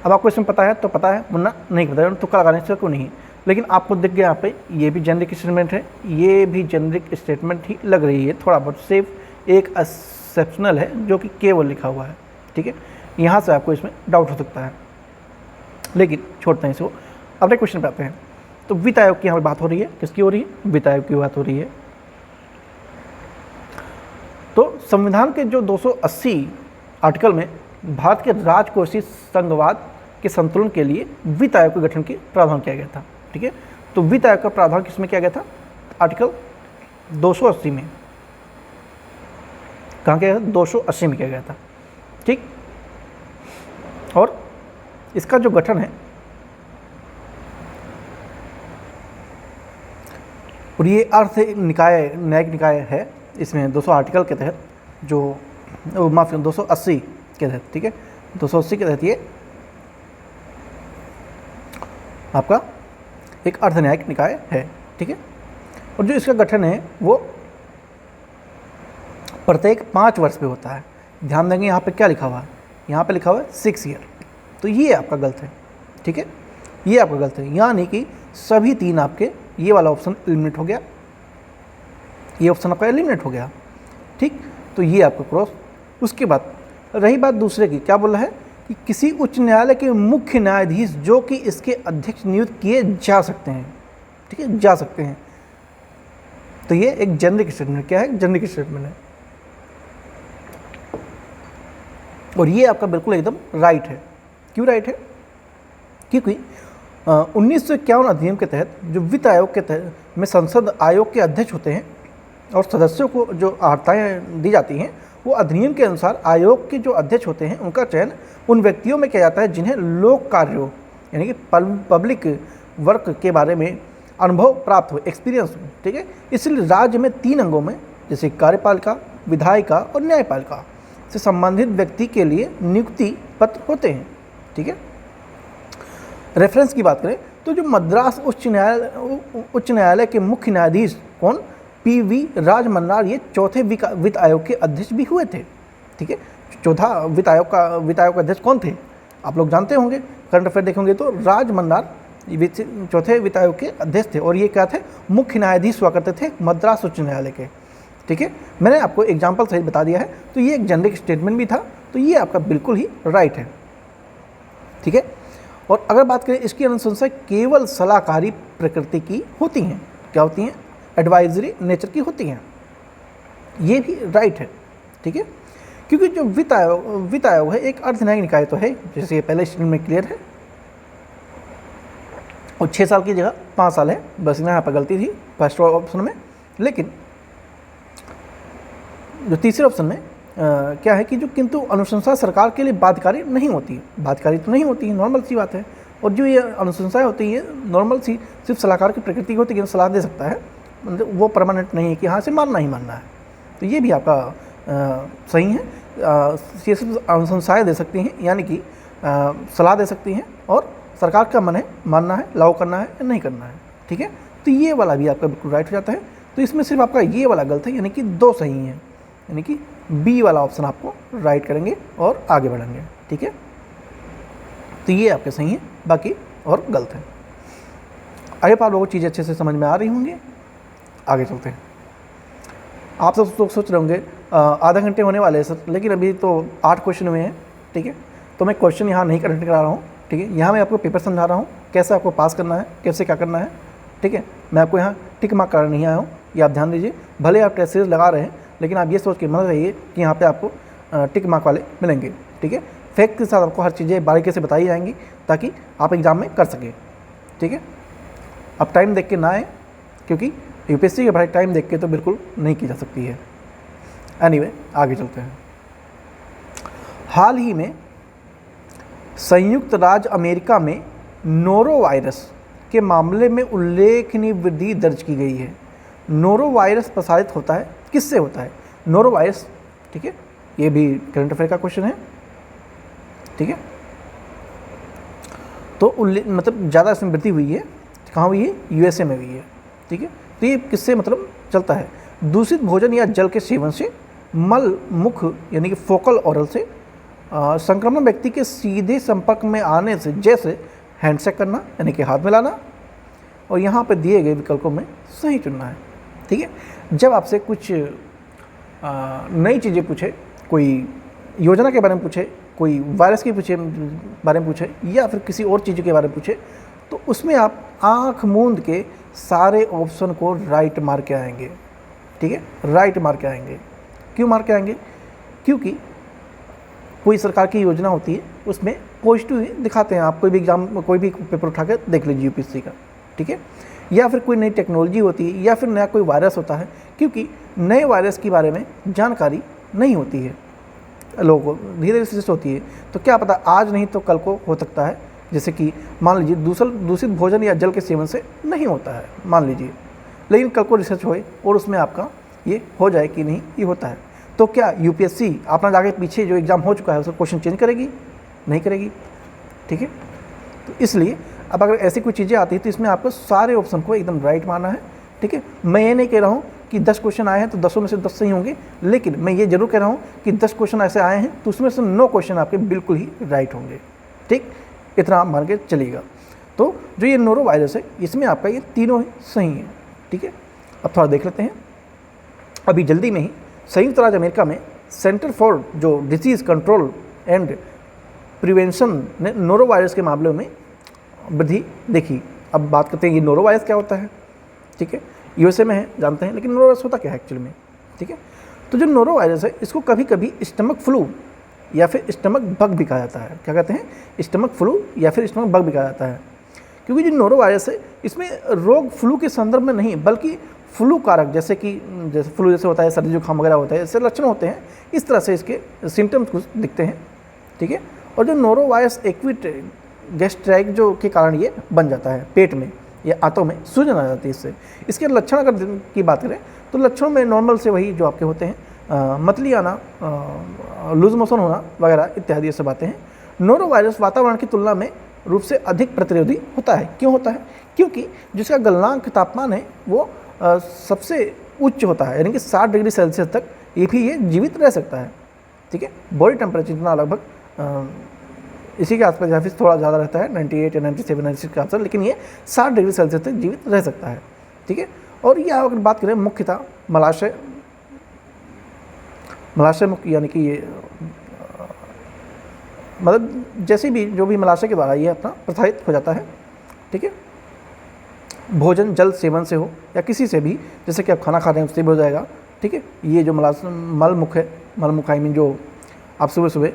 अब आपको इसमें पता है तो पता है, वरना नहीं पता है, तुक्का लगाने से कोई नहीं। लेकिन आपको दिख गया यहाँ पे ये भी जेनरिक स्टेटमेंट है, ये भी जेनरिक स्टेटमेंट ही लग रही है थोड़ा बहुत। सिर्फ एक एक्सेप्शनल है जो कि केवल लिखा हुआ है। ठीक है, यहाँ से आपको इसमें डाउट हो सकता है, लेकिन छोड़ते हैं इसको। अपने क्वेश्चन पे आते हैं। तो वित्त आयोग की यहाँ पर बात हो रही है, किसकी हो रही है? वित्त आयोग की बात हो रही है। तो संविधान के जो 280 आर्टिकल में भारत के राजकोषीय संघवाद के संतुलन के लिए वित्त आयोग के गठन की प्रावधान किया गया था। ठीक है, तो वित्त आयोग का प्रावधान किसमें किया गया था? आर्टिकल 280 में। कहाँ किया गया था? 280 में किया गया था। ठीक, और इसका जो गठन है और ये अर्थ निकाय, न्यायिक निकाय है, इसमें 200 आर्टिकल के तहत जो माफ़ी 280 के तहत। ठीक है, 280 के तहत ये आपका एक अर्धन्यायिक निकाय है। ठीक है, और जो इसका गठन है वो प्रत्येक 5 वर्ष पे होता है। ध्यान देंगे यहाँ पे क्या लिखा हुआ है, यहाँ पे लिखा हुआ है 6 ईयर, तो ये आपका गलत है। ठीक है, ये आपका गलत है, यानी कि सभी 3 आपके, ये वाला ऑप्शन एलिमिनेट हो गया, ये ऑप्शन आपका एलिमिनेट हो गया। ठीक, तो ये आपका क्रॉस। उसके बाद रही बात दूसरे की, क्या बोल रहा है कि किसी उच्च न्यायालय के मुख्य न्यायाधीश जो कि इसके अध्यक्ष नियुक्त किए जा सकते हैं। ठीक है, जा सकते हैं, तो ये एक जेनरिक स्टेटमेंट। क्या है? जेनरिक स्टेटमेंट है, और ये आपका बिल्कुल एकदम राइट है। क्यों राइट है? क्योंकि 1951 अधिनियम के तहत जो वित्त आयोग के तहत में संसद आयोग के अध्यक्ष होते हैं और सदस्यों को जो अर्हताएँ दी जाती हैं, वो अधिनियम के अनुसार आयोग के जो अध्यक्ष होते हैं उनका चयन उन व्यक्तियों में किया जाता है जिन्हें लोक कार्यों यानी कि पब्लिक वर्क के बारे में अनुभव प्राप्त हो, एक्सपीरियंस हो। ठीक है, इसलिए राज्य में 3 अंगों में, जैसे कार्यपालिका, विधायिका और न्यायपालिका से संबंधित व्यक्ति के लिए नियुक्ति पत्र होते हैं। ठीक है, रेफरेंस की बात करें तो जो मद्रास उच्च न्यायालय के मुख्य न्यायाधीश कौन? पी.वी. राजमन्नार, ये चौथे वित्त आयोग के अध्यक्ष भी हुए थे। ठीक है, चौथा वित्त आयोग का अध्यक्ष कौन थे? आप लोग जानते होंगे, करंट अफेयर देखेंगे तो राजमन्नार चौथे वित्त आयोग के अध्यक्ष थे, और ये क्या थे? मुख्य न्यायाधीश हुआ करते थे मद्रास उच्च न्यायालय के। ठीक है, मैंने आपको एग्जाम्पल सहित बता दिया है, तो ये एक जेनरिक स्टेटमेंट भी था, तो ये आपका बिल्कुल ही राइट है। ठीक है, और अगर बात करें इसकी अनुशंसा केवल सलाहकारी प्रकृति की होती हैं। क्या होती हैं? एडवाइजरी नेचर की होती हैं, ये भी राइट है। ठीक है, क्योंकि जो वित्त आयोग है एक अर्धन्यायिक निकाय तो है, जैसे ये पहले स्टेटमेंट में क्लियर है, और 6 साल की जगह 5 साल है, बस यहाँ पर गलती थी फर्स्ट ऑप्शन में। लेकिन जो तीसरे ऑप्शन में क्या है कि जो किंतु अनुशंसा सरकार के लिए बाध्यकारी नहीं होती है। बाध्यकारी तो नहीं होती है, नॉर्मल सी बात है। और जो ये अनुशंसाएँ होती हैं नॉर्मल सी, सिर्फ सलाहकार की प्रकृति होती है, सलाह दे सकता है, मतलब वो परमानेंट नहीं है कि हाँ से मानना ही मानना है। तो ये भी आपका सही है। ये सिर्फ अनुशंसाएँ दे सकती हैं, यानी कि सलाह दे सकती हैं, और सरकार का मन है मानना है, लागू करना है या नहीं करना है। ठीक है, तो ये वाला भी आपका बिल्कुल राइट हो जाता है। तो इसमें सिर्फ आपका ये वाला गलत है, यानी कि 2 सही हैं, यानी कि बी वाला ऑप्शन आपको राइट करेंगे और आगे बढ़ेंगे। ठीक है, तो ये आपके सही हैं, बाकी और गलत है। आगे आप लोगों को चीज़ें अच्छे से समझ में आ रही होंगी। आगे चलते हैं। आप सब लोग सोच रहे होंगे आधा घंटे होने वाले हैं सर, लेकिन अभी तो 8 क्वेश्चन हुए हैं। ठीक है, तो मैं क्वेश्चन यहाँ नहीं कंडक्ट करा रहा हूँ। ठीक है, यहाँ मैं आपको पेपर समझा रहा हूँ, कैसे आपको पास करना है, कैसे क्या करना है। ठीक है, मैं आपको यहाँ टिक मार्क कराने नहीं आया हूँ, ये आप ध्यान दीजिए। भले आप टेस्ट सीरीज लगा रहे हैं, लेकिन आप ये सोच के मत रहिए कि यहाँ पे आपको टिक मार्क वाले मिलेंगे। ठीक है, फैक्ट के साथ आपको हर चीज़ें बारीकी से बताई जाएंगी ताकि आप एग्ज़ाम में कर सकें। ठीक है, आप टाइम देख के ना आए, क्योंकि यूपीएससी की पढ़ाई टाइम देख के तो बिल्कुल नहीं की जा सकती है। एनीवे, आगे चलते हैं। हाल ही में संयुक्त राज्य अमेरिका में नोरोवायरस के मामले में उल्लेखनीय वृद्धि दर्ज की गई है। नोरोवायरस प्रसारित होता है, किससे होता है? नोरोवायरस। ठीक है, ये भी करंट अफेयर का क्वेश्चन है। ठीक है, तो मतलब ज़्यादा इसमें वृद्धि हुई है, कहाँ हुई है? यूएसए में हुई है। ठीक है, तो ये किससे मतलब चलता है? दूषित भोजन या जल के सेवन से, मल मुख यानी कि फोकल ओरल से, संक्रमण व्यक्ति के सीधे संपर्क में आने से, जैसे हैंडशेक करना यानी कि हाथ मिलाना, और यहाँ पर दिए गए विकल्पों में सही चुनना है। ठीक है, जब आपसे कुछ नई चीज़ें पूछे, कोई योजना के बारे में पूछे, कोई वायरस के बारे में पूछे, या फिर किसी और चीज़ के बारे में पूछे, तो उसमें आप आँख मूंद के सारे ऑप्शन को राइट मार के आएंगे। ठीक है, राइट मार के आएंगे। क्यों मार के आएंगे? क्योंकि कोई सरकार की योजना होती है, उसमें पॉजिटिव दिखाते हैं। आप कोई भी एग्जाम, कोई भी पेपर उठा के देख लीजिए यूपीएससी का। ठीक है, या फिर कोई नई टेक्नोलॉजी होती है, या फिर नया कोई वायरस होता है, क्योंकि नए वायरस के बारे में जानकारी नहीं होती है लोगों को, धीरे धीरे सृष्टि होती है। तो क्या पता आज नहीं तो कल को हो सकता है। जैसे कि मान लीजिए दूषित भोजन या जल के सेवन से नहीं होता है, मान लीजिए, लेकिन कल को रिसर्च होए और उसमें आपका ये हो जाए कि नहीं ये होता है, तो क्या यूपीएससी अपना जाके पीछे जो एग्ज़ाम हो चुका है उसका क्वेश्चन चेंज करेगी? नहीं करेगी। ठीक है, तो इसलिए अब अगर ऐसी कोई चीज़ें आती है तो इसमें आपको सारे ऑप्शन को एकदम राइट मानना है। ठीक है, मैं ये नहीं कह रहा हूँ कि 10 क्वेश्चन आए हैं तो 10 में से 10 सही होंगे, लेकिन मैं ये जरूर कह रहा हूँ कि 10 क्वेश्चन ऐसे आए हैं तो उसमें से 9 क्वेश्चन आपके बिल्कुल ही राइट होंगे। ठीक, इतना आप मान के चलिएगा। तो जो ये नोरो वायरस है, इसमें आपका ये तीनों ही सही है। ठीक है, अब थोड़ा देख लेते हैं। अभी जल्दी में ही संयुक्त राज्य अमेरिका में सेंटर फॉर जो डिसीज़ कंट्रोल एंड प्रिवेंशन ने नोरो वायरस के मामलों में वृद्धि देखी। अब बात करते हैं ये नोरो वायरस क्या होता है। ठीक है, यूएसए में है, जानते हैं, लेकिन नोरो वायरस होता क्या है एक्चुअली में? ठीक है, तो जो नोरो वायरस है इसको कभी कभी स्टमक फ्लू या फिर स्टमक बग भी कहा जाता है। क्या कहते हैं? स्टमक फ्लू या फिर स्टमक बग भी कहा जाता है, क्योंकि जो नोरो वायरस है इसमें रोग फ्लू के संदर्भ में नहीं, बल्कि फ्लू कारक, जैसे फ्लू जैसे होता है, सर्दी जुकाम वगैरह होता है, ऐसे लक्षण होते हैं, इस तरह से इसके सिम्टम्स कुछ दिखते हैं। ठीक है, और जो नोरो वायरस एक्विट गैस्ट्राइक जो के कारण ये बन जाता है, पेट में या आंतों में सूजन आ जाती है इससे। इसके लक्षण अगर की बात करें तो लक्षणों में नॉर्मल से वही जो आपके होते हैं, मतली आना, लूज मोशन होना वगैरह इत्यादि ये सब बातें हैं। नोरो वायरस वातावरण की तुलना में रूप से अधिक प्रतिरोधी होता है। क्यों होता है? क्योंकि जिसका गलनांक तापमान है वो सबसे उच्च होता है, यानी कि 60 डिग्री सेल्सियस तक ये जीवित रह सकता है। ठीक है, बॉडी टेम्परेचर इतना लगभग इसी के आसपास, या फिर थोड़ा ज़्यादा रहता है, 98 या 97 96 के आसपास, लेकिन ये 60 डिग्री सेल्सियस तक जीवित रह सकता है। ठीक है, और ये अगर बात करें मुख्यतः मलाशय मुख्य, यानी कि ये मतलब जैसे भी जो भी मलाशय के द्वारा ये अपना प्रसारित हो जाता है। ठीक है, भोजन जल सेवन से हो या किसी से भी, जैसे कि आप खाना खा रहे हैं उससे भी हो जाएगा। ठीक है, ये जो मलमुख है, मलमुख आई मीन जो आप सुबह सुबह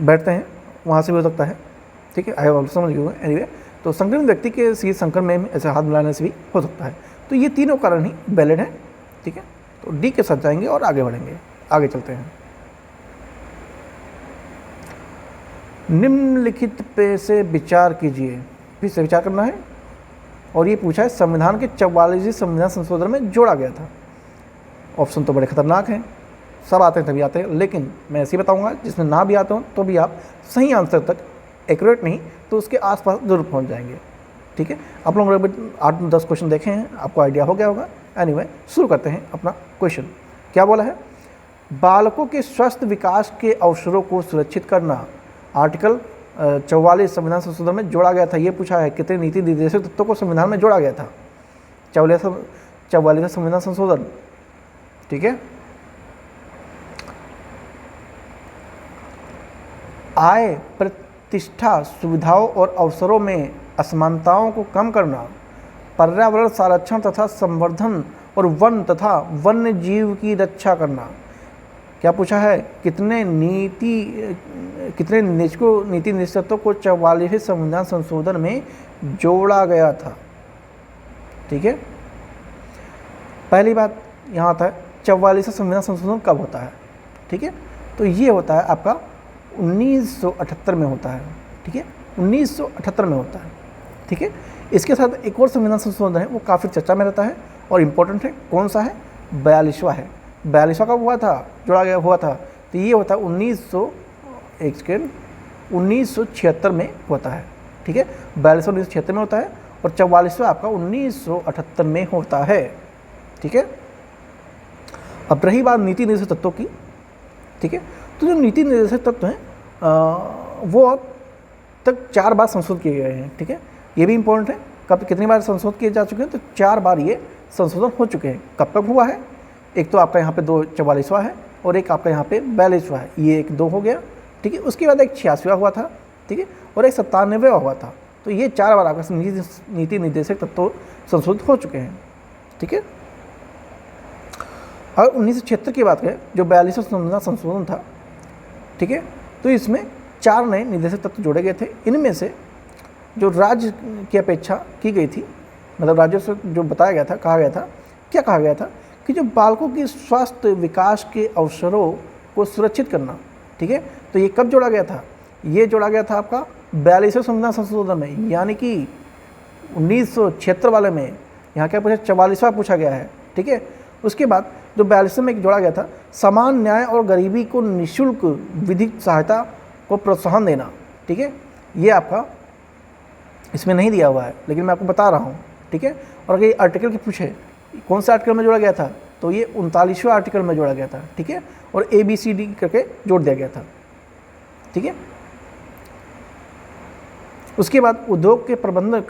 बैठते हैं वहाँ से भी हो सकता है। ठीक है, आई समझ गए एनीवे। तो संक्रमित व्यक्ति के शीत संक्रमण में ऐसे हाथ मिलाने से भी हो सकता है। तो ये तीनों कारण ही वैलिड हैं। ठीक है, तो डी के साथ जाएंगे और आगे बढ़ेंगे। आगे चलते हैं। निम्नलिखित पे से विचार कीजिए, फिर से विचार करना है। और ये पूछा है संविधान के 44वें संविधान संशोधन में जोड़ा गया था। ऑप्शन तो बड़े खतरनाक हैं, सब आते हैं तभी आते हैं, लेकिन मैं ऐसे ही बताऊंगा जिसमें ना भी आते हो तो भी आप सही आंसर तक, एक्यूरेट नहीं तो उसके आसपास जरूर पहुंच जाएंगे। ठीक है, आप लोग 8-10 क्वेश्चन देखे हैं, आपको आइडिया हो गया होगा। एनीवे, शुरू करते हैं अपना क्वेश्चन। क्या बोला है? बालकों के स्वस्थ विकास के अवसरों को सुरक्षित करना आर्टिकल 44 संविधान संशोधन में जोड़ा गया था। ये पूछा है कितने नीति निर्देशक तत्वों को संविधान में जोड़ा गया था। 44वां संविधान संशोधन। ठीक है, आय, प्रतिष्ठा, सुविधाओं और अवसरों में असमानताओं को कम करना, पर्यावरण संरक्षण तथा संवर्धन और वन तथा वन्य जीव की रक्षा करना। क्या पूछा है? कितने नीति निर्देशकों को 44वें संविधान संशोधन में जोड़ा गया था। ठीक है, पहली बात यहाँ आता है 44वां संविधान संशोधन कब होता है। ठीक है, तो ये होता है आपका 1978 में होता है। ठीक है, 1978 में होता है। ठीक है, इसके साथ एक और संविधान संशोधन है, वो काफ़ी चर्चा में रहता है और इम्पोर्टेंट है। कौन सा है? 42वां है। 42वां कब हुआ था, जोड़ा गया हुआ था? तो ये होता है 1976 में होता है। ठीक है, 42वां 1976 में होता है और 44वां आपका 1978 में होता है। ठीक है, अब रही बात नीति निर्देशक तत्वों की। ठीक है, तो जो नीति निर्देशक तत्व हैं वो अब तक 4 बार संशोधित किए गए हैं। ठीक है, ये भी इम्पोर्टेंट है। कब कितनी बार संशोधित किए जा चुके हैं? तो 4 बार ये संशोधन हो चुके हैं। कब कब हुआ है? एक तो आपका यहाँ पे 44वां है और एक आपका यहाँ पे 42वां है। ये एक 2 हो गया। ठीक है, उसके बाद एक 86वां हुआ था। ठीक है, और एक 97वां हुआ था। तो ये 4 बार आपका नीति निर्देशक तत्व संशोधित हो चुके हैं। ठीक है, और 1976 की बात करें, जो 42वां संविधान संशोधन था। ठीक है, तो इसमें 4 नए निर्देशक तत्व जोड़े गए थे। इनमें से जो राज्य की अपेक्षा की गई थी, मतलब राज्यों से जो बताया गया था, कहा गया था, क्या कहा गया था कि जो बालकों की स्वास्थ्य विकास के अवसरों को सुरक्षित करना। ठीक है, तो ये कब जोड़ा गया था? ये जोड़ा गया था आपका 42वें संविधान संशोधन में, यानी कि 1976 वाले में। यहाँ क्या पूछा? 44वां पूछा गया है। ठीक है, उसके बाद जो 42वें में जोड़ा गया था, समान न्याय और गरीबी को निःशुल्क विधिक सहायता को प्रोत्साहन देना। ठीक है, ये आपका इसमें नहीं दिया हुआ है, लेकिन मैं आपको बता रहा हूँ। ठीक है, और अगर ये आर्टिकल के पूछे कौन सा आर्टिकल में जोड़ा गया था, तो ये 39वें आर्टिकल में जोड़ा गया था। ठीक है, और ABCD करके जोड़ दिया गया था। ठीक है, उसके बाद उद्योग के प्रबंधक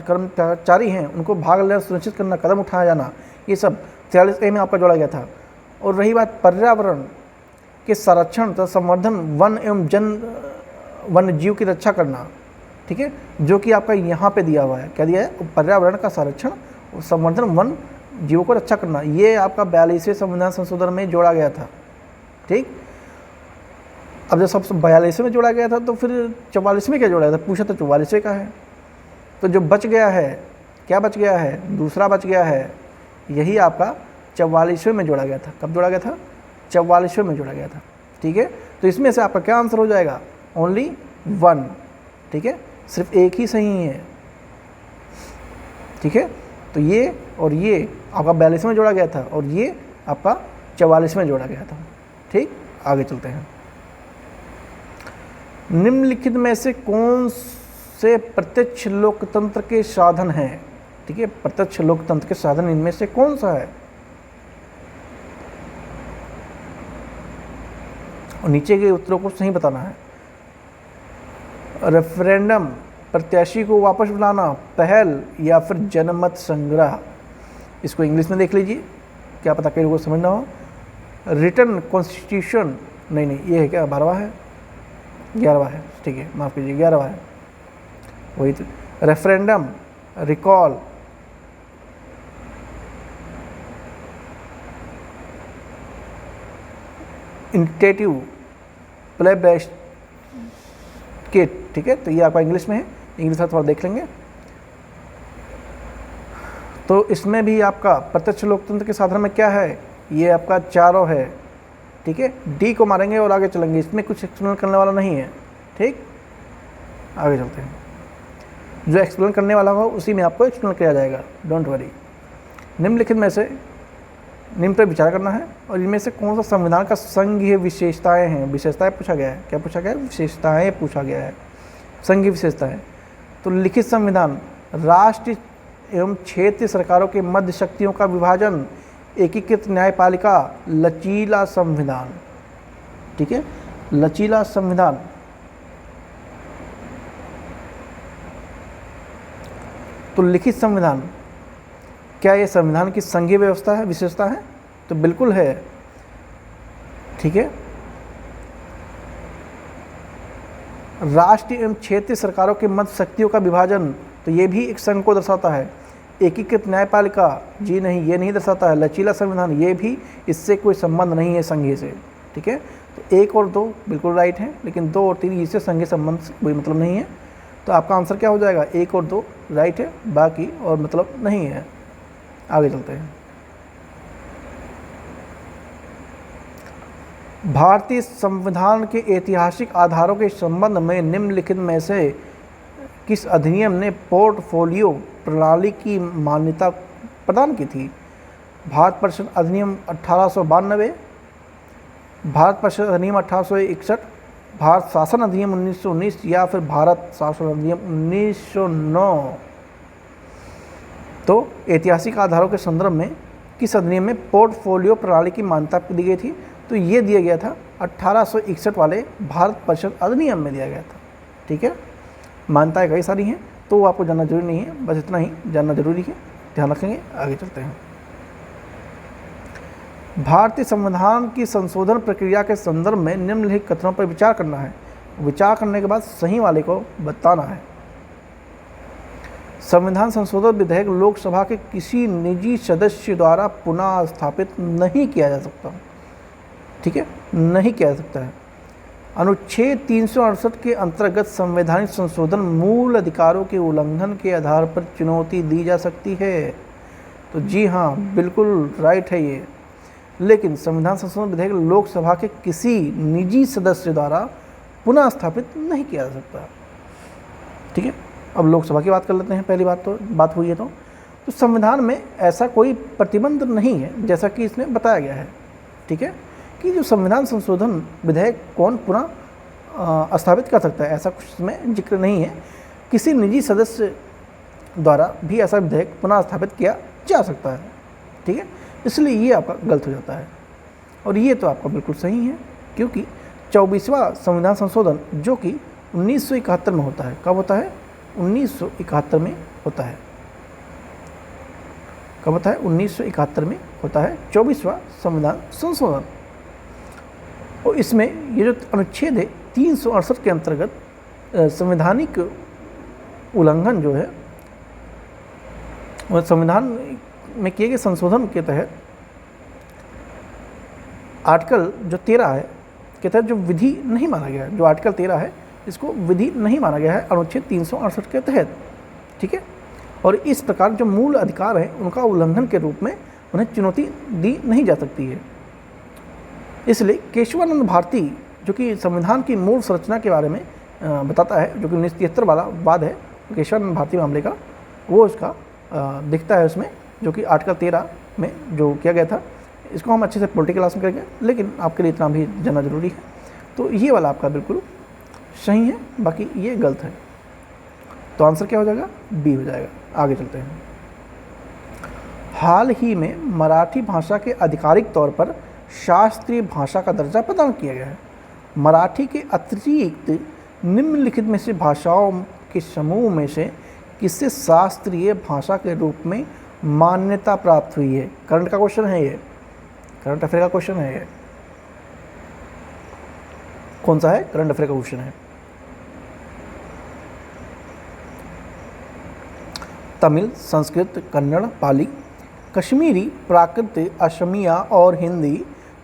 कर्मचारी हैं उनको भाग लेना सुनिश्चित करना, कदम उठाया जाना, ये सब 43A में आपका जोड़ा गया था। और रही बात पर्यावरण के संरक्षण तथा संवर्धन, वन एवं वन्य जीव की रक्षा करना। ठीक है, जो कि आपका यहाँ पे दिया हुआ है। क्या दिया है? पर्यावरण का संरक्षण और संवर्धन, वन जीवों को रक्षा करना। ये आपका 42वें संविधान संशोधन में जोड़ा गया था। ठीक, अब जब सब 42वें में जोड़ा गया था तो फिर 44वें क्या जोड़ा गया था? पूछा तो 44वें का है। तो जो बच गया है, क्या बच गया है? दूसरा बच गया है, यही आपका 44वें में जोड़ा गया था। कब जोड़ा गया था? 44वें में जोड़ा गया था। ठीक है, तो इसमें से आपका क्या आंसर हो जाएगा? ओनली 1। ठीक है, सिर्फ एक ही सही है। ठीक है, तो ये और ये आपका 42वें में जोड़ा गया था और ये आपका 44वें में जोड़ा गया था। ठीक, आगे चलते हैं। निम्नलिखित में से कौन से प्रत्यक्ष लोकतंत्र के साधन हैं? ठीक है, प्रत्यक्ष लोकतंत्र के साधन इनमें से कौन सा है? और नीचे के उत्तरों को सही बताना है। रेफरेंडम, प्रत्याशी को वापस बुलाना, पहल या फिर जनमत संग्रह। इसको इंग्लिश में देख लीजिए, क्या पता कई लोगों को समझना हो। रिटर्न कॉन्स्टिट्यूशन, नहीं ये है क्या? 12वां है, 11वां है। ठीक है, माफ़ कीजिए, 11वां है वही तो। Referendum, recall, initiative, plebiscite. ठीक है, तो ये आपका इंग्लिश में है, इंग्लिश में थोड़ा देख लेंगे। तो इसमें भी आपका प्रत्यक्ष लोकतंत्र के साधन में क्या है? ये आपका चारों है, ठीक है। डी को मारेंगे और आगे चलेंगे, इसमें कुछ एक्सप्लेन करने वाला नहीं है, ठीक। आगे चलते हैं, जो एक्सप्लेन करने वाला हो उसी में आपको एक्सप्लेन किया जाएगा, डोंट वरी। निम्नलिखित में से निम्न पर विचार करना है और इनमें से कौन सा संविधान का संघीय विशेषताएं हैं। विशेषताएं पूछा गया है, क्या पूछा गया है? विशेषताएं पूछा गया है, संघीय विशेषताएं। तो लिखित संविधान, राष्ट्र एवं क्षेत्रीय सरकारों के मध्य शक्तियों का विभाजन, एकीकृत न्यायपालिका, लचीला संविधान, ठीक है, लचीला संविधान। तो लिखित संविधान, क्या ये संविधान की संघीय व्यवस्था है, विशेषता है? तो बिल्कुल है, ठीक है। राष्ट्रीय एवं क्षेत्रीय सरकारों के मध्य शक्तियों का विभाजन, तो ये भी एक संघ को दर्शाता है। एकीकृत न्यायपालिका, जी नहीं, ये नहीं दर्शाता है। लचीला संविधान, ये भी इससे कोई संबंध नहीं है संघीय से, ठीक है। तो 1 और 2 बिल्कुल राइट हैं, लेकिन 2 और 3 इससे संघीय संबंध से कोई मतलब नहीं है। तो आपका आंसर क्या हो जाएगा? 1 और 2 राइट है, बाकी और मतलब नहीं है। आगे चलते हैं। भारतीय संविधान के ऐतिहासिक आधारों के संबंध में निम्नलिखित में से किस अधिनियम ने पोर्टफोलियो प्रणाली की मान्यता प्रदान की थी? भारत परिषद अधिनियम 1892, भारत परिषद अधिनियम 1861, भारत शासन अधिनियम 1919 या फिर भारत शासन अधिनियम 1909। तो ऐतिहासिक आधारों के संदर्भ में किस अधिनियम में पोर्टफोलियो प्रणाली की मान्यता दी गई थी? तो ये दिया गया था 1861 वाले भारत परिषद अधिनियम में दिया गया था, ठीक है। मान्यताएं कई सारी हैं, तो वो आपको जानना जरूरी नहीं है, बस इतना ही जानना जरूरी है, ध्यान रखेंगे। आगे चलते हैं। भारतीय संविधान की संशोधन प्रक्रिया के संदर्भ में निम्नलिखित कथनों पर विचार करना है। विचार करने के बाद सही वाले को बताना है। संविधान संशोधन विधेयक लोकसभा के किसी निजी सदस्य द्वारा पुनः स्थापित नहीं किया जा सकता, ठीक है, नहीं किया जा सकता है। अनुच्छेद 368 के अंतर्गत संवैधानिक संशोधन मूल अधिकारों के उल्लंघन के आधार पर चुनौती दी जा सकती है। तो जी हाँ, बिल्कुल राइट है ये। लेकिन संविधान संशोधन विधेयक लोकसभा के किसी निजी सदस्य द्वारा पुनः स्थापित नहीं किया जा सकता, ठीक है। अब लोकसभा की बात कर लेते हैं। पहली बात हुई है तो संविधान में ऐसा कोई प्रतिबंध नहीं है, जैसा कि इसमें बताया गया है, ठीक है, कि जो संविधान संशोधन विधेयक कौन पुनः स्थापित कर सकता है, ऐसा कुछ इसमें जिक्र नहीं है। किसी निजी सदस्य द्वारा भी ऐसा विधेयक पुनः स्थापित किया जा सकता है, ठीक है। इसलिए ये आपका गलत हो जाता है और ये तो आपका बिल्कुल सही है, क्योंकि 24वां संविधान संशोधन जो कि 1971 में होता है, कब होता है? 1971 में होता है। कब होता है? 1971 में होता है 24वां संविधान संशोधन। और इसमें ये जो अनुच्छेद है 368 के अंतर्गत संवैधानिक उल्लंघन जो है, और संविधान में किए गए संशोधन के तहत आर्टिकल जो 13 है के तहत जो विधि नहीं माना गया है, जो आर्टिकल 13 है इसको विधि नहीं माना गया है अनुच्छेद 368 के तहत, ठीक है। और इस प्रकार जो मूल अधिकार हैं उनका उल्लंघन के रूप में उन्हें चुनौती दी नहीं जा सकती है। इसलिए केशवानंद भारती जो कि संविधान की मूल संरचना के बारे में बताता है, जो कि 1973 वाला वाद है केशवानंद भारती मामले का, वो इसका दिखता है उसमें, जो कि आर्टिकल 13 में जो किया गया था। इसको हम अच्छे से पॉलिटिकल क्लास में करेंगे, लेकिन आपके लिए इतना भी जानना जरूरी है। तो ये वाला आपका बिल्कुल सही है, बाकी ये गलत है। तो आंसर क्या हो जाएगा? बी हो जाएगा। आगे चलते हैं। हाल ही में मराठी भाषा के आधिकारिक तौर पर शास्त्रीय भाषा का दर्जा प्रदान किया गया है। मराठी के अतिरिक्त निम्नलिखित में से भाषाओं के समूह में से किससे शास्त्रीय भाषा के रूप में मान्यता प्राप्त हुई है? करंट का क्वेश्चन है ये, करंट अफेयर का क्वेश्चन है ये। कौन सा है? करंट अफेयर का क्वेश्चन है। तमिल, संस्कृत, कन्नड़, पाली, कश्मीरी, प्राकृत, असमिया और हिंदी,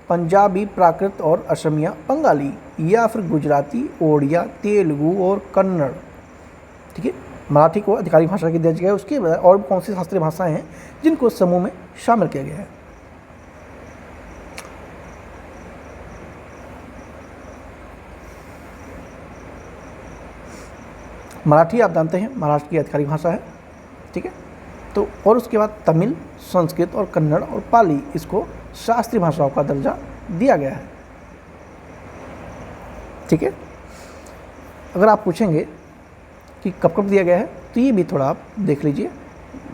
पंजाबी, प्राकृत और असमिया, बंगाली, या फिर गुजराती, ओडिया, तेलुगु और कन्नड़, ठीक है। मराठी को आधिकारिक भाषा की दिया गया है, उसके बाद और कौन सी शास्त्रीय भाषाएं हैं जिनको समूह में शामिल किया गया है? मराठी आप जानते हैं महाराष्ट्र की आधिकारिक भाषा है, ठीक है। तो और उसके बाद तमिल, संस्कृत और कन्नड़ और पाली, इसको शास्त्रीय भाषाओं का दर्जा दिया गया है, ठीक है। अगर आप पूछेंगे कि कब कब दिया गया है, तो ये भी थोड़ा आप देख लीजिए,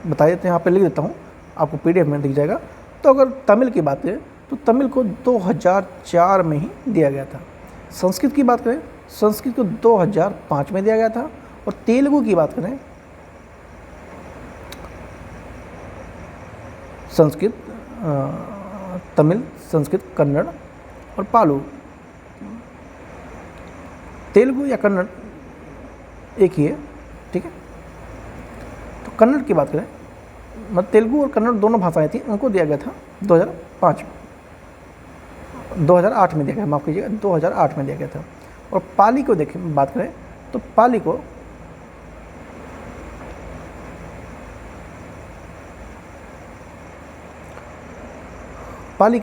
बता देते हैं, यहाँ पे लिख देता हूँ, आपको PDF में दिख जाएगा। तो अगर तमिल की बात करें तो तमिल को 2004 में ही दिया गया था। संस्कृत की बात करें, संस्कृत को 2005 में दिया गया था। और तेलुगु की बात करें, संस्कृत, तमिल, संस्कृत, कन्नड़ और पालू, तेलुगु या कन्नड़ एक ही है, ठीक है। तो कन्नड़ की बात करें, मतलब तेलुगु और कन्नड़ दोनों भाषाएं थी, उनको दिया गया था 2008 में दिया गया, माफ़ कीजिएगा, 2008 में दिया गया था। और पाली को देखें, बात करें तो पाली को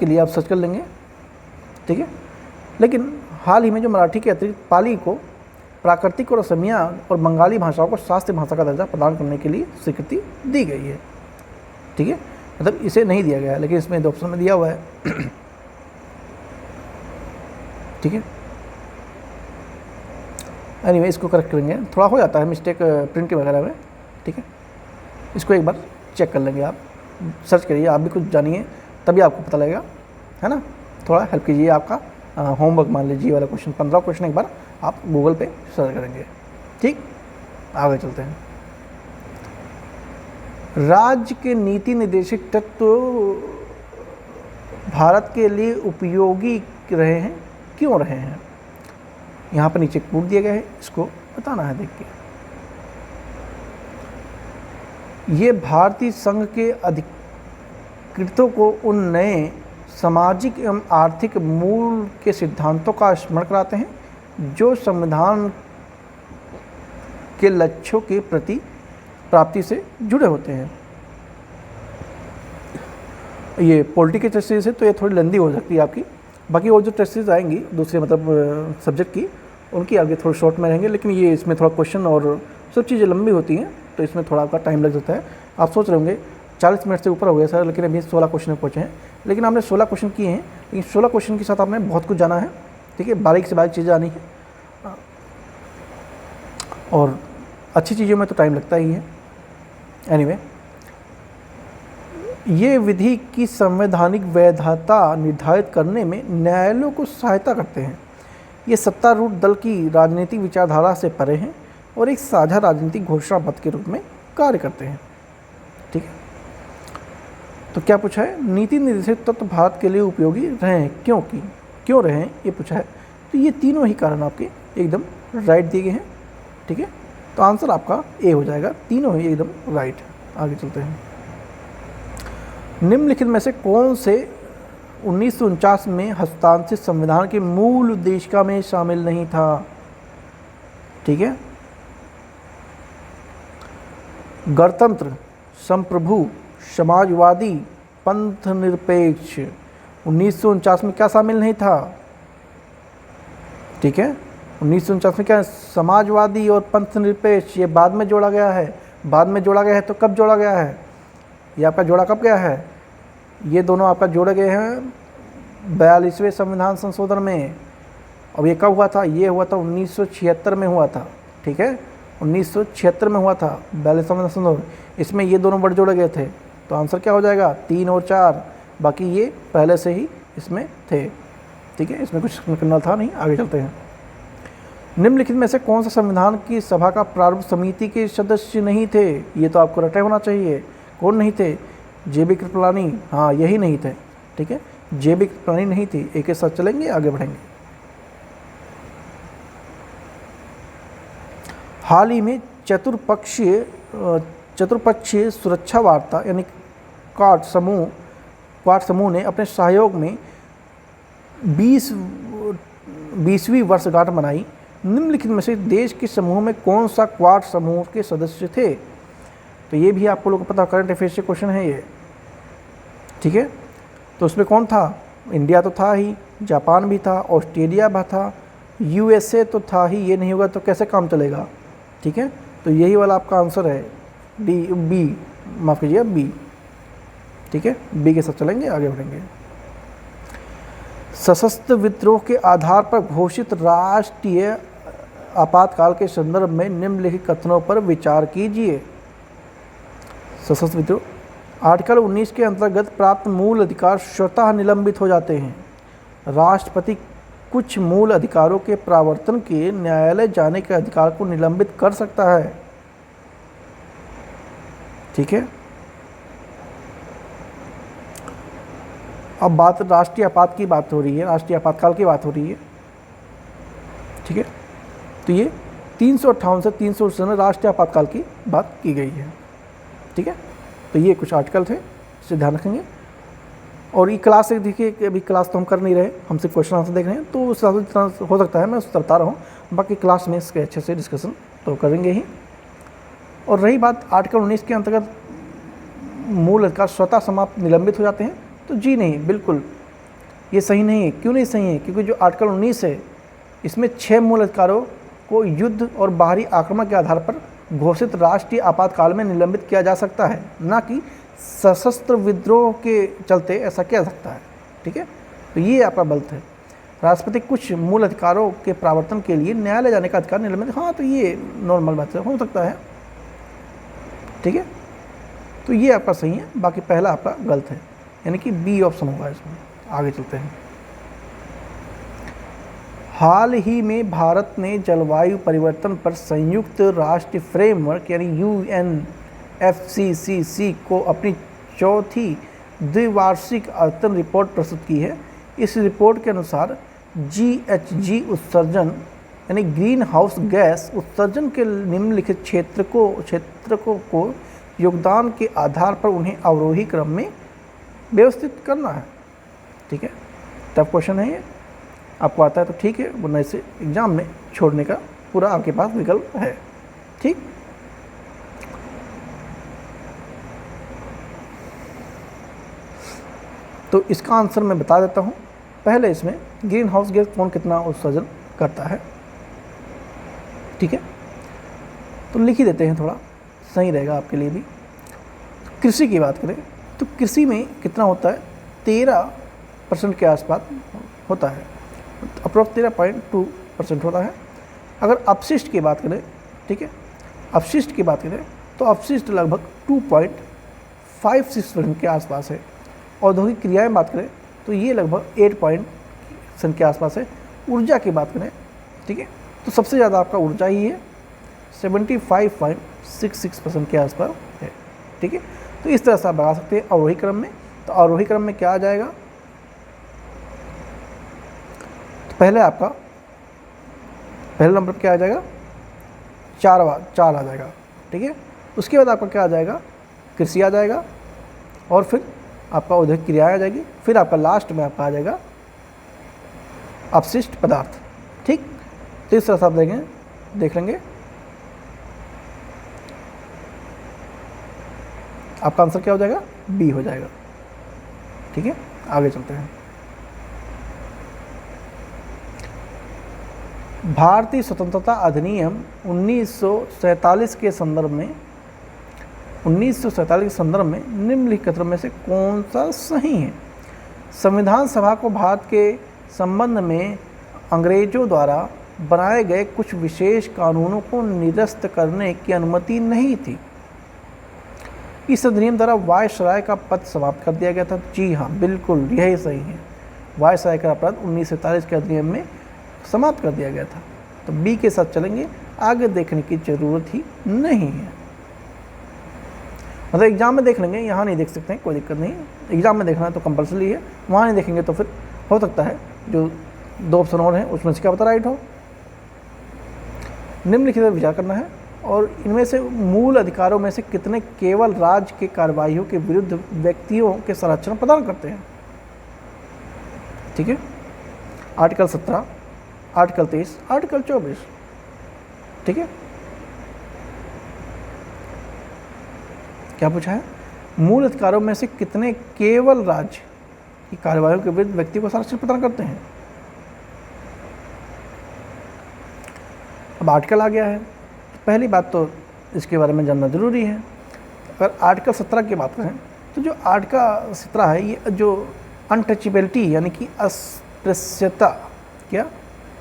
के लिए आप सर्च कर लेंगे, ठीक है। लेकिन हाल ही में जो मराठी के अतिरिक्त पाली को प्राकृतिक और असमिया और बंगाली भाषाओं को शास्त्रीय भाषा का दर्जा प्रदान करने के लिए स्वीकृति दी गई है, ठीक है। मतलब इसे नहीं दिया गया है, लेकिन इसमें 2 ऑप्शन में दिया हुआ है, ठीक है। एनीवे इसको करेक्ट करेंगे, थोड़ा हो जाता है मिस्टेक प्रिंट वगैरह में, ठीक है। इसको एक बार चेक कर लेंगे, आप सर्च करिए, आप भी कुछ जानिए, तभी आपको पता लगेगा, है ना। थोड़ा हेल्प कीजिए, आपका होमवर्क मान लीजिए वाला क्वेश्चन, 15 क्वेश्चन एक बार आप गूगल पे सर्च करेंगे, ठीक। आगे चलते हैं। राज्य के नीति निर्देशित तत्व भारत के लिए उपयोगी रहे हैं, क्यों रहे हैं? यहाँ पर नीचे कोड दिया गया है, इसको बताना है, देख के। ये भारतीय संघ के अधिकृतों को उन नए सामाजिक एवं आर्थिक मूल के सिद्धांतों का स्मरण कराते हैं जो संविधान के लक्ष्यों के प्रति प्राप्ति से जुड़े होते हैं। ये पॉलिटिकल टेस्टेज है, तो ये थोड़ी लंबी हो सकती है आपकी, बाकी और जो टेस्टेज आएंगी दूसरे मतलब सब्जेक्ट की, उनकी आगे थोड़ा शॉर्ट में रहेंगे, लेकिन ये इसमें थोड़ा क्वेश्चन और सब चीज़ें लंबी होती हैं, तो इसमें थोड़ा आपका टाइम लग जाता है। आप सोच रहे होंगे 40 मिनट से ऊपर हो गया सर, लेकिन अभी 16 क्वेश्चन में पहुँचे हैं। लेकिन आपने 16 क्वेश्चन किए हैं, लेकिन 16 क्वेश्चन के साथ आपने बहुत कुछ जाना है, ठीक है। बारीक से बारीक चीज़ें आनी है, और अच्छी चीज़ों में तो टाइम लगता ही है। एनीवे, ये विधि की संवैधानिक वैधता निर्धारित करने में न्यायालयों को सहायता करते हैं। ये सत्तारूढ़ दल की राजनीतिक विचारधारा से परे हैं और एक साझा राजनीतिक घोषणा पत्र के रूप में कार्य करते हैं, ठीक है। तो क्या पूछा है? नीति निर्देशित तत्व भारत के लिए उपयोगी रहे हैं, क्यों रहे हैं, ये पूछा है। तो ये तीनों ही कारण आपके एकदम राइट दिए गए हैं, ठीक है। तो आंसर आपका ए हो जाएगा, तीनों ही एकदम राइट है। आगे चलते हैं। निम्नलिखित में से कौन से 1949 में हस्तांतरित संविधान के मूल उद्देशिका में शामिल नहीं था, ठीक है। गणतंत्र, संप्रभु, समाजवादी, पंथ निरपेक्ष, 1949 में क्या शामिल नहीं था, ठीक है। 1949 में क्या, समाजवादी और पंथ निरपेक्ष, ये बाद में जोड़ा गया है। बाद में जोड़ा गया है तो कब जोड़ा गया है? ये आपका जोड़ा कब गया है? ये दोनों आपका जोड़े गए हैं 42वें संविधान संशोधन में। अब ये कब हुआ था? ये हुआ था 1976 में हुआ था, ठीक है। 1976 में हुआ था 42 संविधान संशोधन, इसमें ये दोनों वर्ड जोड़े गए थे। तो आंसर क्या हो जाएगा? 3 और 4। बाकी ये पहले से ही इसमें थे, ठीक है, इसमें कुछ करना था नहीं। आगे चलते हैं। निम्नलिखित में से कौन सा संविधान की सभा का प्रारूप समिति के सदस्य नहीं थे? ये तो आपको रटे होना चाहिए। कौन नहीं थे? JB कृपलानी, हाँ यही नहीं थे, ठीक है। JB कृपलानी नहीं थी। एक के साथ चलेंगे, आगे बढ़ेंगे। हाल ही में चतुर्पक्षीय सुरक्षा वार्ता यानी क्वाड समूह ने अपने सहयोग में 20वीं वर्षगांठ मनाई। निम्नलिखित में से देश के समूह में कौन सा क्वाड समूह के सदस्य थे? तो ये भी आपको लोगों को पता, करंट अफेयर्स से क्वेश्चन है ये, ठीक है। तो उसमें कौन था? इंडिया तो था ही, जापान भी था, ऑस्ट्रेलिया भी था, USA तो था ही। ये नहीं होगा तो कैसे काम चलेगा? ठीक है, तो यही वाला आपका आंसर है डी, बी, माफ़ कीजिए बी। ठीक है, बी के साथ चलेंगे, आगे बढ़ेंगे। सशस्त्र विद्रोह के आधार पर घोषित राष्ट्रीय आपातकाल के संदर्भ में निम्नलिखित कथनों पर विचार कीजिए। सशस्त्र विद्रोह, आर्टिकल 19 के अंतर्गत प्राप्त मूल अधिकार स्वतः निलंबित हो जाते हैं। राष्ट्रपति कुछ मूल अधिकारों के प्रावर्तन के न्यायालय जाने के अधिकार को निलंबित कर सकता है। ठीक है, अब बात राष्ट्रीय आपात की बात हो रही है, राष्ट्रीय आपातकाल की बात हो रही है। ठीक है, तो ये 358 से 360 में राष्ट्रीय आपातकाल की बात की गई है। ठीक है, तो ये कुछ आर्टिकल थे, इसे ध्यान रखेंगे। और ये क्लास एक देखिए कि अभी क्लास तो हम कर नहीं रहे, हम सिर्फ क्वेश्चन आंसर देख रहे हैं, तो उस हिसाब से जितना हो सकता है मैं उसको बता रहा हूँ, बाकी क्लास में इसके अच्छे से डिस्कशन तो करेंगे ही। और रही बात आर्टिकल 19 के अंतर्गत मूल अधिकार स्वतः समाप्त निलंबित हो जाते हैं, तो जी नहीं, बिल्कुल ये सही नहीं है। क्यों नहीं सही है? क्योंकि जो आर्टिकल 19 है इसमें 6 मूल अधिकारों को युद्ध और बाहरी आक्रमण के आधार पर घोषित राष्ट्रीय आपातकाल में निलंबित किया जा सकता है, ना कि सशस्त्र विद्रोह के चलते ऐसा किया जा सकता है। ठीक है, तो ये आपका गलत है। राष्ट्रपति कुछ मूल अधिकारों के प्रावर्तन के लिए न्यायालय जाने का अधिकार निलंबित, हाँ तो ये नॉर्मल बात है, हो सकता है। ठीक है, तो ये आपका सही है, बाकी पहला आपका गलत है, यानी कि बी ऑप्शन होगा इसमें। आगे चलते हैं। हाल ही में भारत ने जलवायु परिवर्तन पर संयुक्त राष्ट्र फ्रेमवर्क यानी UNFCCC को अपनी चौथी द्विवार्षिक अद्यतन रिपोर्ट प्रस्तुत की है। इस रिपोर्ट के अनुसार GHG उत्सर्जन यानी ग्रीन हाउस गैस उत्सर्जन के निम्नलिखित क्षेत्रकों को योगदान के आधार पर उन्हें अवरोही क्रम में व्यवस्थित करना है। ठीक है, टफ क्वेश्चन है ये, आपको आता है तो ठीक है, वरना इसे एग्जाम में छोड़ने का पूरा आपके पास विकल्प है। ठीक, तो इसका आंसर मैं बता देता हूँ। पहले इसमें ग्रीन हाउस गैस कौन कितना उत्सर्जन करता है। ठीक है, तो लिख ही देते हैं, थोड़ा सही रहेगा आपके लिए भी। कृषि की बात करें तो कृषि में कितना होता है, 13% के आसपास होता है, अप्रोक्स 13.2% होता है। अगर अपशिष्ट की बात करें, ठीक है, अपशिष्ट की बात करें तो अपशिष्ट लगभग 2.56% के आसपास है। औद्योगिक क्रियाएं बात करें तो ये लगभग 8% के आसपास है। ऊर्जा की बात करें, ठीक है, तो सबसे ज़्यादा आपका ऊर्जा ही है, 75.66% के आसपास है। ठीक है, तो इस तरह से आप लगा सकते हैं अवरोही क्रम में। तो अवरोही क्रम में क्या आ जाएगा, तो पहले आपका पहले नंबर पर क्या आ जाएगा, 4 आ जाएगा। ठीक है, उसके बाद आपका क्या आ जाएगा, कृषि आ जाएगा, और फिर आपका औद्योगिक क्रिया आ जाएगी, फिर आपका लास्ट में आपका आ जाएगा अपशिष्ट पदार्थ। ठीक, तो इस तरह से आप देख लेंगे, आपका आंसर क्या हो जाएगा, बी हो जाएगा। ठीक है, आगे चलते हैं। भारतीय स्वतंत्रता अधिनियम 1947 के संदर्भ में निम्नलिखित कथनों में से कौन सा सही है। संविधान सभा को भारत के संबंध में अंग्रेजों द्वारा बनाए गए कुछ विशेष कानूनों को निरस्त करने की अनुमति नहीं थी। इस अधिनियम द्वारा वायसराय का पद समाप्त कर दिया गया था। जी हाँ, बिल्कुल यही सही है, वायसराय का पद 1947 के अधिनियम में समाप्त कर दिया गया था। तो बी के साथ चलेंगे, आगे देखने की जरूरत ही नहीं है। मतलब एग्जाम में देख लेंगे, यहाँ नहीं देख सकते हैं, कोई दिक्कत नहीं। एग्जाम में देखना है तो कंपलसरी है, वहाँ नहीं देखेंगे तो फिर हो सकता है जो 2 ऑप्शन और हैं उसमें से क्या पता राइट हो। निम्नलिखित पर विचार करना है, और इनमें से मूल अधिकारों में से कितने केवल राज्य के कार्यवाहियों के विरुद्ध व्यक्तियों के संरक्षण प्रदान करते हैं। ठीक है, आर्टिकल 17, आर्टिकल 23, आर्टिकल 24। ठीक है, क्या पूछा है, मूल अधिकारों में से कितने केवल राज्य की कार्यवाहियों के विरुद्ध व्यक्ति को संरक्षण प्रदान करते हैं। अब आर्टिकल आ गया है, पहली बात तो इसके बारे में जानना ज़रूरी है। अगर आर्टिकल 17 की बात करें तो जो आर्टिकल 17 है ये जो अनटचेबिलिटी यानी कि अस्पृश्यता, क्या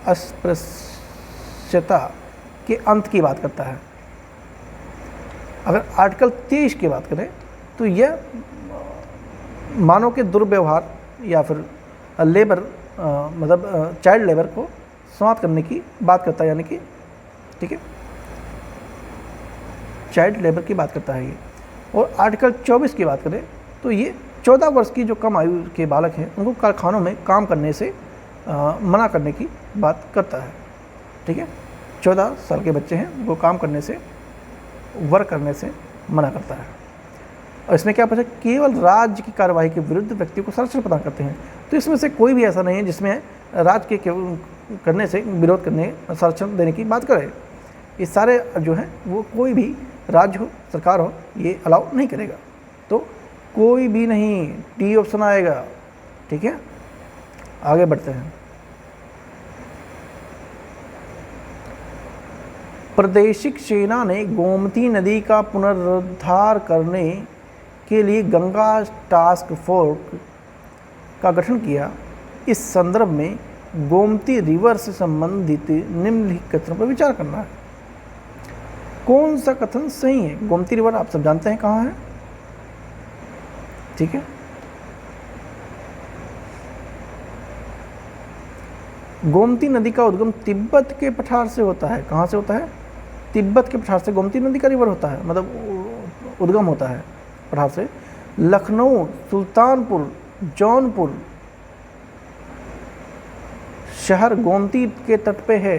अस्पृश्यता के अंत की बात करता है। अगर आर्टिकल 23 की बात करें तो यह मानव के दुर्व्यवहार या फिर लेबर मतलब चाइल्ड लेबर को समाप्त करने की बात करता है, यानी कि ठीक है चाइल्ड लेबर की बात करता है ये। और आर्टिकल 24 की बात करें तो ये 14 वर्ष की जो कम आयु के बालक हैं उनको कारखानों में काम करने से मना करने की बात करता है। ठीक है, 14 साल के बच्चे हैं उनको काम करने से, वर्क करने से मना करता है। और इसमें क्या पता, केवल राज्य की कार्यवाही के विरुद्ध व्यक्ति को संरक्षण प्रदान करते हैं। तो इसमें से कोई भी ऐसा नहीं है जिसमें राज्य के करने से विरोध करने, संरक्षण देने की बात करे। ये सारे जो हैं वो कोई भी राज्य हो, सरकार हो, ये अलाउ नहीं करेगा। तो कोई भी नहीं, डी ऑप्शन आएगा। ठीक है, आगे बढ़ते हैं। प्रादेशिक सेना ने गोमती नदी का पुनरुद्धार करने के लिए गंगा टास्क फोर्स का गठन किया। इस संदर्भ में गोमती रिवर से संबंधित निम्नलिखित कथनों पर विचार करना है। कौन सा कथन सही है? गोमती रिवर आप सब जानते हैं कहाँ है, ठीक है। गोमती नदी का उद्गम तिब्बत के पठार से होता है। कहाँ से होता है? तिब्बत के पठार से गोमती नदी का रिवर होता है, मतलब उद्गम होता है पठार से। लखनऊ, सुल्तानपुर, जौनपुर शहर गोमती के तट पे है।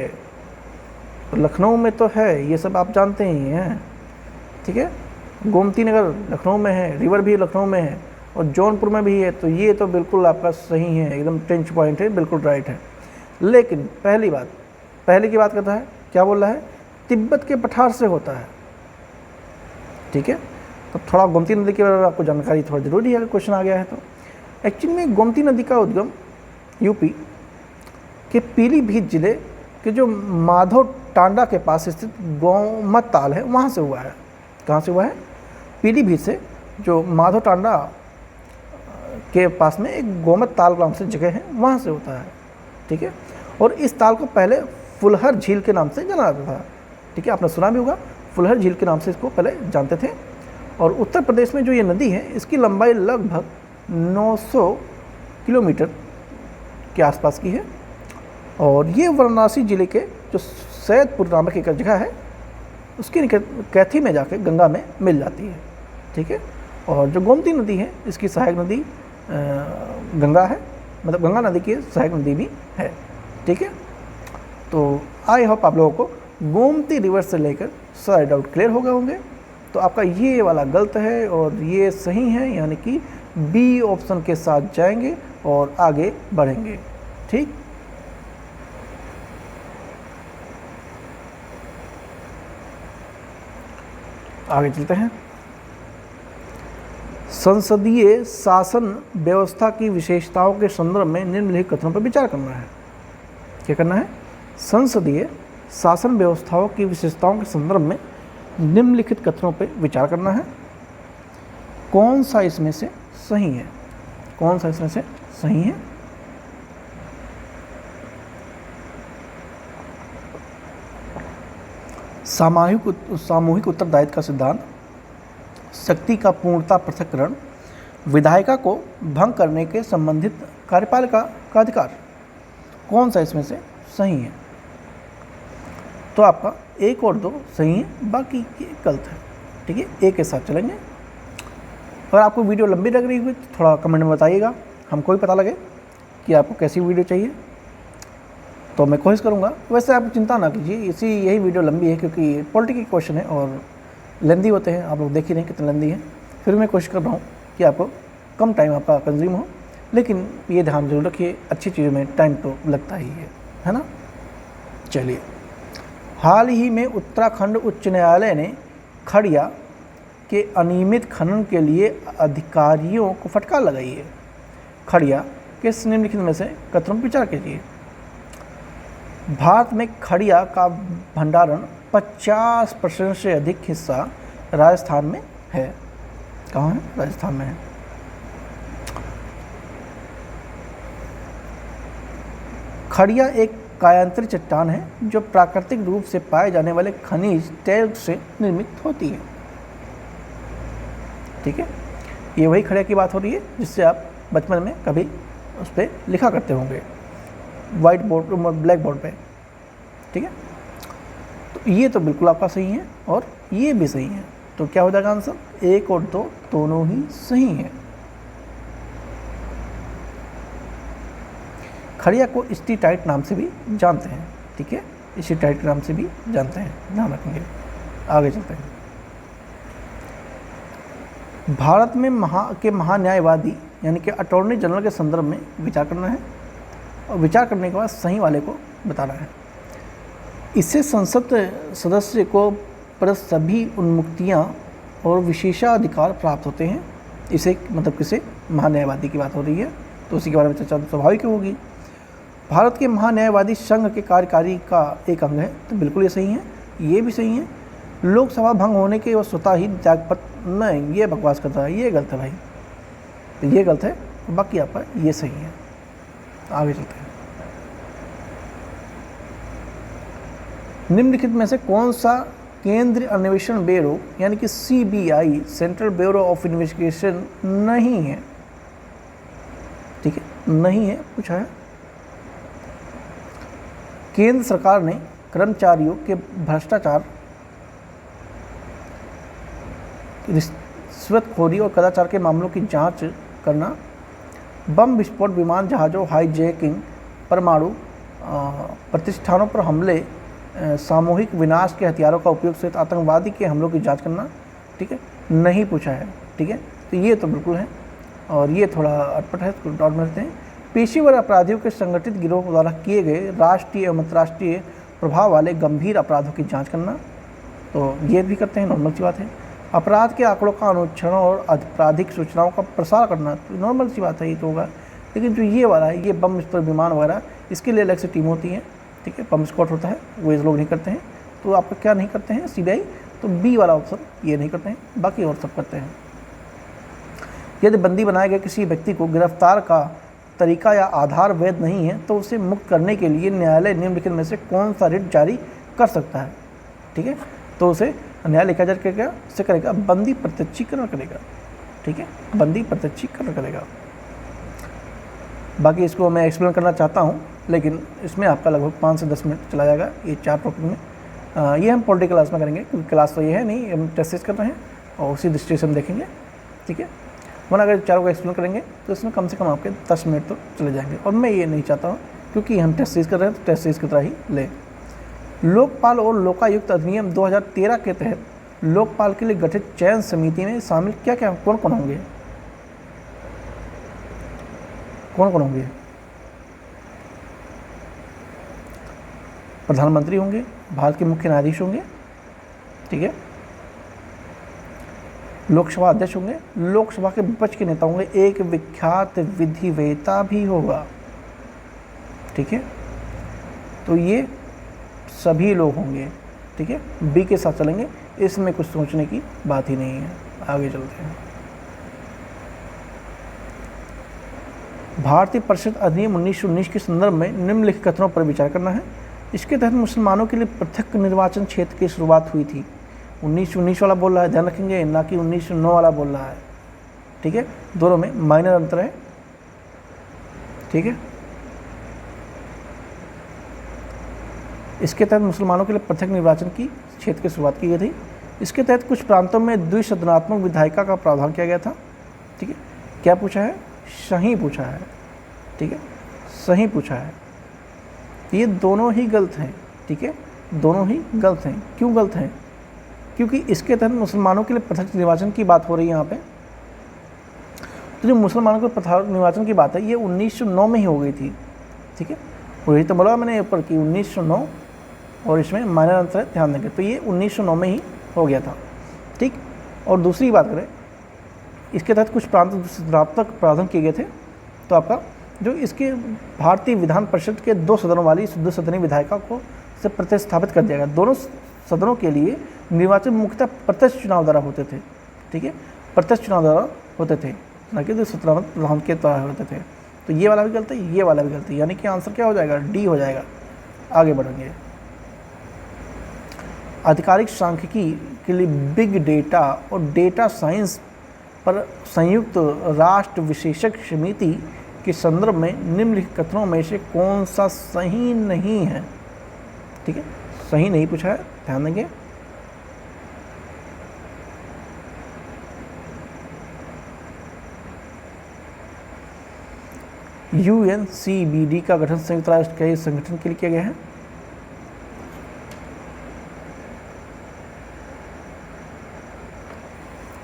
तो लखनऊ में तो है, ये सब आप जानते ही हैं, ठीक है। गोमती नगर लखनऊ में है, रिवर भी लखनऊ में है और जौनपुर में भी है। तो ये तो बिल्कुल आपका सही है, एकदम टेंच पॉइंट है, बिल्कुल राइट है। लेकिन पहले की बात करता है, क्या बोल रहा है? तिब्बत के पठार से होता है, ठीक है। तो थोड़ा गोमती नदी के बारे में आपको जानकारी थोड़ा ज़रूरी है अगर क्वेश्चन आ गया है तो। एक्चुअली में गोमती नदी का उद्गम यूपी के पीलीभीत जिले के जो माधव टांडा के पास स्थित गोमत ताल है वहाँ से हुआ है। कहाँ से हुआ है? पीलीभीत से, जो माधव टांडा के पास में एक गोमत ताल नाम से जगह है, वहाँ से होता है, ठीक है। और इस ताल को पहले फुलहर झील के नाम से जाना जाता था, ठीक है। आपने सुना भी होगा, फुलहर झील के नाम से इसको पहले जानते थे। और उत्तर प्रदेश में जो ये नदी है इसकी लंबाई लगभग 900 किलोमीटर के आसपास की है। और ये वाराणसी जिले के जो सैदपुर नामक एक जगह है उसके कैथी में जाके गंगा में मिल जाती है, ठीक है। और जो गोमती नदी है इसकी सहायक नदी गंगा है, मतलब गंगा नदी की सहायक नदी भी है, ठीक है। तो आई होप आप लोगों को गोमती रिवर से लेकर सारे डाउट क्लियर हो गए होंगे। तो आपका ये वाला गलत है और ये सही है, यानी कि बी ऑप्शन के साथ जाएंगे और आगे बढ़ेंगे, ठीक। आगे चलते हैं। संसदीय शासन व्यवस्था की विशेषताओं के संदर्भ में निम्नलिखित कथनों पर विचार करना है। क्या करना है? संसदीय शासन व्यवस्थाओं की विशेषताओं के संदर्भ में निम्नलिखित कथनों पर विचार करना है। कौन सा इसमें से सही है? कौन सा इसमें से सही है? सामूहिक उत्तरदायित्व का सिद्धांत, शक्ति का पूर्णता पृथक्करण, विधायिका को भंग करने के संबंधित कार्यपालिका का अधिकार। कौन सा इसमें से सही है? तो आपका एक और दो सही है, बाकी गलत है, ठीक है। एक के साथ चलेंगे। अगर आपको वीडियो लंबी लग रही हुई तो थोड़ा कमेंट में बताइएगा, हमको भी पता लगे कि आपको कैसी वीडियो चाहिए, तो मैं कोशिश करूँगा। वैसे आप चिंता ना कीजिए, यही वीडियो लंबी है क्योंकि पॉलिटिकल क्वेश्चन है और लेंदी होते हैं, आप लोग देख ही रहे हैं कितने लेंदी है। फिर मैं कोशिश कर रहा हूँ कि आपको कम टाइम आपका कंज्यूम हो, लेकिन ये ध्यान जरूर रखिए, अच्छी चीज़ों में टाइम तो लगता ही है ना। चलिए, हाल ही में उत्तराखंड उच्च न्यायालय ने खड़िया के अनियमित खनन के लिए अधिकारियों को फटकार लगाई है। खड़िया के निम्नलिखित में से कथनों पर विचार कीजिए। भारत में खड़िया का भंडारण 50% से अधिक हिस्सा राजस्थान में है। कहाँ है? राजस्थान में है। खड़िया एक कायांतरित चट्टान है जो प्राकृतिक रूप से पाए जाने वाले खनिज तेल से निर्मित होती है। ठीक है, ये वही खड़िया की बात हो रही है जिससे आप बचपन में कभी उस पर लिखा करते होंगे वाइट बोर्ड, ब्लैक बोर्ड पे। ठीक है, तो ये तो बिल्कुल आपका सही है और ये भी सही है। तो क्या हो जाएगा आंसर? 1 और 2 दोनों ही सही हैं। खड़िया को स्टीटाइट नाम से भी जानते हैं। ठीक है, स्टीटाइट नाम से भी जानते हैं, ध्यान रखेंगे। आगे चलते हैं। भारत में महान्यायवादी यानी कि अटॉर्नी जनरल के संदर्भ में विचार करना है और विचार करने के बाद सही वाले को बताना है। इससे संसद सदस्य को पर सभी उन्मुक्तियां और विशेषाधिकार प्राप्त होते हैं। इसे मतलब किसे? महान्यायवादी की बात हो रही है, तो उसी के बारे में चर्चा स्वाभाविक होगी। भारत के महान्यायवादी संघ के कार्यकारी का एक अंग है, तो बिल्कुल ये सही है, ये भी सही है। लोकसभा भंग होने के वो स्वतः ही त्यागपत्र, नहीं ये बकवास करता है, ये गलत है भाई, तो ये गलत है, बाकी आपका ये सही है। आगे चलते हैं। निम्नलिखित में से कौन सा केंद्रीय अन्वेषण ब्यूरो यानी कि CBI central bureau of investigation नहीं है? ठीक है, नहीं है पूछा है। केंद्र सरकार ने कर्मचारियों के भ्रष्टाचार, रिश्वतखोरी और कदाचार के मामलों की जांच करना, बम विस्फोट, विमान जहाज़ों, हाईजैकिंग, परमाणु प्रतिष्ठानों पर हमले, सामूहिक विनाश के हथियारों का उपयोग से आतंकवादी के हमलों की जांच करना, ठीक है, नहीं पूछा है। ठीक है, तो ये तो बिल्कुल है और ये थोड़ा अटपट है, तो डॉट मिलते हैं। पेशेवर अपराधियों के संगठित गिरोह द्वारा किए गए राष्ट्रीय एवं अंतर्राष्ट्रीय प्रभाव वाले गंभीर अपराधों की जांच करना, तो ये भी करते हैं, नॉर्मल सी बात है। अपराध के आंकड़ों का अनुच्छेदन और आपराधिक सूचनाओं का प्रसार करना, तो नॉर्मल सी बात है, ये तो होगा। लेकिन जो ये वाला है, ये बम विस्फोट, विमान वगैरह, इसके लिए अलग से टीम होती है। ठीक है, बम स्क्वाड होता है, वो इस लोग नहीं करते हैं। तो आपका क्या नहीं करते हैं? CBI, तो बी वाला ऑप्शन ये नहीं करते हैं, बाकी और सब करते हैं। यदि बंदी बनाए गए किसी व्यक्ति को गिरफ्तार का तरीका या आधार वैध नहीं है तो उसे मुक्त करने के लिए न्यायालय निम्नलिखित में से कौन सा रिट जारी कर सकता है? ठीक है, तो उसे न्यायालय क्या जारी करेगा? से करेगा बंदी प्रत्यक्षीकरण करेगा। ठीक है, बंदी प्रत्यक्षीकरण करेगा। बाकी इसको मैं एक्सप्लेन करना चाहता हूँ, लेकिन इसमें आपका लगभग 5 से 10 मिनट चला जाएगा ये 4 टॉपिक में। ये हम पॉलिटिकल क्लास में करेंगे, क्योंकि क्लास तो ये है नहीं, हम टेस्ट कर रहे हैं और उसी दृष्टि से हम देखेंगे। ठीक है, वरना अगर चारों को एक्सप्लेन करेंगे तो इसमें कम से कम आपके 10 मिनट तो चले जाएंगे, और मैं ये नहीं चाहता हूँ, क्योंकि हम टेस्ट सीरीज कर रहे हैं तो टेस्ट सीरीज की तरह ही लें। लोकपाल और लोकायुक्त अधिनियम 2013 के तहत लोकपाल के लिए गठित चयन समिति में शामिल क्या क्या कौन कौन होंगे? कौन कौन होंगे? प्रधानमंत्री होंगे, भारत के मुख्य न्यायाधीश होंगे, ठीक है, लोकसभा अध्यक्ष होंगे, लोकसभा के विपक्ष के नेता होंगे, एक विख्यात विधिवेता भी होगा। ठीक है, तो ये सभी लोग होंगे। ठीक है, बी के साथ चलेंगे, इसमें कुछ सोचने की बात ही नहीं है। आगे चलते हैं। भारतीय परिषद अधिनियम 1919 के संदर्भ में निम्नलिखित कथनों पर विचार करना है। इसके तहत मुसलमानों के लिए पृथक निर्वाचन क्षेत्र की शुरुआत हुई थी। 1919 वाला बोल रहा है, ध्यान रखेंगे, ना कि 1909 वाला बोल रहा है। ठीक है, दोनों में माइनर अंतर है। ठीक है, इसके तहत मुसलमानों के लिए पृथक निर्वाचन की क्षेत्र की शुरुआत की गई थी। इसके तहत कुछ प्रांतों में द्विसदनात्मक विधायिका का प्रावधान किया गया था। ठीक है, क्या पूछा है? सही पूछा है। ठीक है, सही पूछा है। ये दोनों ही गलत हैं। ठीक है, दोनों ही गलत हैं। क्यों गलत हैं? क्योंकि इसके तहत मुसलमानों के लिए पृथक निर्वाचन की बात हो रही है यहाँ पे। तो जो मुसलमानों के पृथक निर्वाचन की बात है, ये 1909 में ही हो गई थी। ठीक है, वही तो बोला मैंने ऊपर की 1909, और इसमें माइनर अंतर है, ध्यान देंगे। तो ये 1909 में ही हो गया था। ठीक, और दूसरी बात करें, इसके तहत कुछ प्रांत प्रावधान किए गए थे। तो आपका जो इसके भारतीय विधान परिषद के 2 सदनों वाली 2 सदनी विधायिका को से प्रतिस्थापित कर दिया गया। दोनों सदनों के लिए निर्वाचन मुख्यतः प्रत्यक्ष चुनाव द्वारा होते थे, ठीक है, प्रत्यक्ष चुनाव द्वारा होते थे, न कि 17 प्रधान के द्वारा होते थे। तो ये वाला भी गलत है, ये वाला भी गलत है, यानी कि आंसर क्या हो जाएगा, डी हो जाएगा। आगे बढ़ेंगे। आधिकारिक सांख्यिकी के लिए बिग डेटा और डेटा साइंस पर संयुक्त राष्ट्र विशेषज्ञ समिति के संदर्भ में निम्नलिखित कथनों में से कौन सा सही नहीं है, ठीक है, सही नहीं पूछा है, ध्यान देंगे। UNCBD का गठन संयुक्त राष्ट्र के संगठन के लिए किया गया है।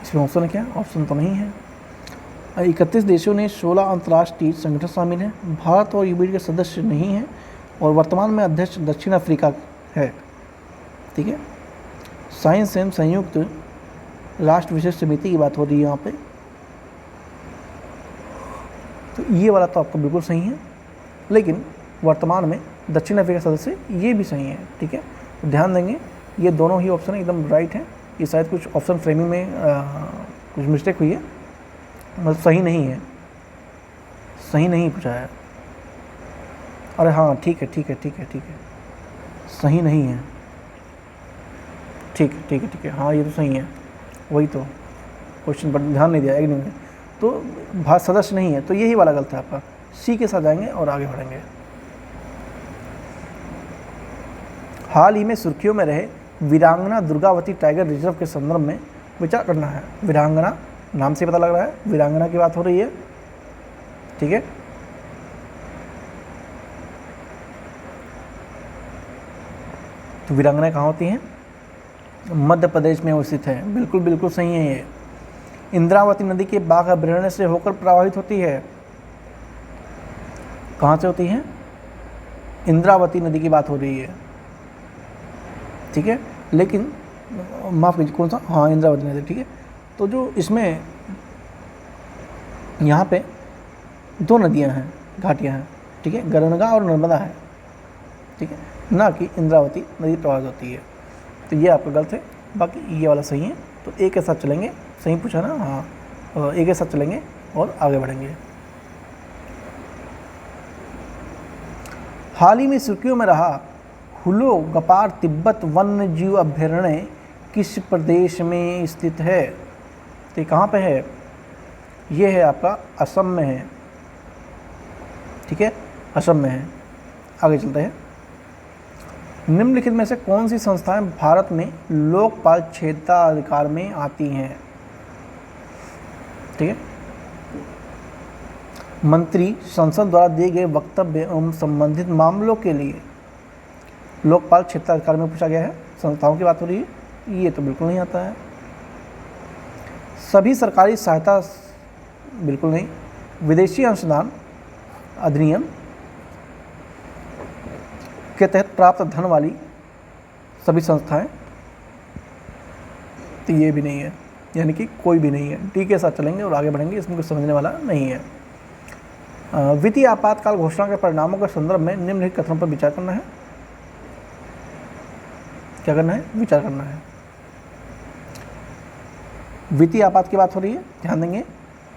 इसमें ऑप्शन है क्या, ऑप्शन तो नहीं है। 31 देशों ने 16 अंतर्राष्ट्रीय संगठन शामिल हैं। भारत और यूबीडी के सदस्य नहीं हैं और वर्तमान में अध्यक्ष दक्षिण अफ्रीका है, ठीक है। साइंस एवं संयुक्त राष्ट्र विशेष समिति की बात हो रही है यहाँ पे, तो ये वाला तो आपका बिल्कुल सही है, लेकिन वर्तमान में दक्षिण अफ्रीका सदस्य ये भी सही है, ठीक है। तो ध्यान देंगे, ये दोनों ही ऑप्शन एकदम राइट हैं। ये शायद कुछ ऑप्शन फ्रेमिंग में कुछ मिस्टेक हुई है, मतलब सही नहीं है, सही नहीं पूछा है। अरे हाँ, ठीक है, ठीक है, ठीक है, ठीक है, सही नहीं है, ठीक है, ठीक है, ठीक है, हाँ ये तो सही है, वही तो क्वेश्चन पर ध्यान नहीं दिया, एक नहीं, तो भारत सदस्य नहीं है, तो यही वाला गलत है आपका। सी के साथ जाएंगे और आगे बढ़ेंगे। हाल ही में सुर्खियों में रहे वीरांगना दुर्गावती टाइगर रिजर्व के संदर्भ में विचार करना है। वीरांगना नाम से पता लग रहा है, वीरांगना की बात हो रही है, ठीक है। तो वीरांगना कहाँ होती हैं, मध्य प्रदेश में स्थित है, बिल्कुल बिल्कुल सही है ये। इंद्रावती नदी के बाघ अभयारण्य से होकर प्रवाहित होती है। कहाँ से होती है, इंद्रावती नदी की बात हो रही है, ठीक है। लेकिन माफ़ कीजिए, कौन सा, हाँ इंद्रावती नदी, ठीक है। तो जो इसमें यहाँ पे 2 नदियाँ हैं, घाटियाँ हैं, ठीक है, गंगा और नर्मदा है, ठीक है, ना कि इंद्रावती नदी प्रवाहित होती है। तो ये आपका गलत है, बाकी ये वाला सही है। तो एक के साथ चलेंगे, सही पूछा ना, हाँ, एक के साथ चलेंगे और आगे बढ़ेंगे। हाल ही में सुर्खियों में रहा हुलो गपार तिब्बत वन्य जीव अभयारण्य किस प्रदेश में स्थित है। तो कहाँ पे है, ये है आपका असम में है, ठीक है, असम में है। आगे चलते हैं। निम्नलिखित में से कौन सी संस्थाएं भारत में लोकपाल क्षेत्राधिकार में आती हैं, ठीक है। मंत्री संसद द्वारा दिए गए वक्तव्य एवं संबंधित मामलों के लिए लोकपाल क्षेत्राधिकार में पूछा गया है। संस्थाओं की बात हो रही है, ये तो बिल्कुल नहीं आता है। सभी सरकारी सहायता, बिल्कुल नहीं। विदेशी अंशदान अधिनियम के तहत प्राप्त धन वाली सभी संस्थाएं, तो ये भी नहीं है, यानी कि कोई भी नहीं है। डी के साथ चलेंगे और आगे बढ़ेंगे, इसमें कुछ समझने वाला नहीं है। वित्तीय आपातकाल घोषणा के परिणामों के संदर्भ में निम्नलिखित कथनों पर विचार करना है। क्या करना है, विचार करना है। वित्तीय आपात की बात हो रही है, ध्यान देंगे।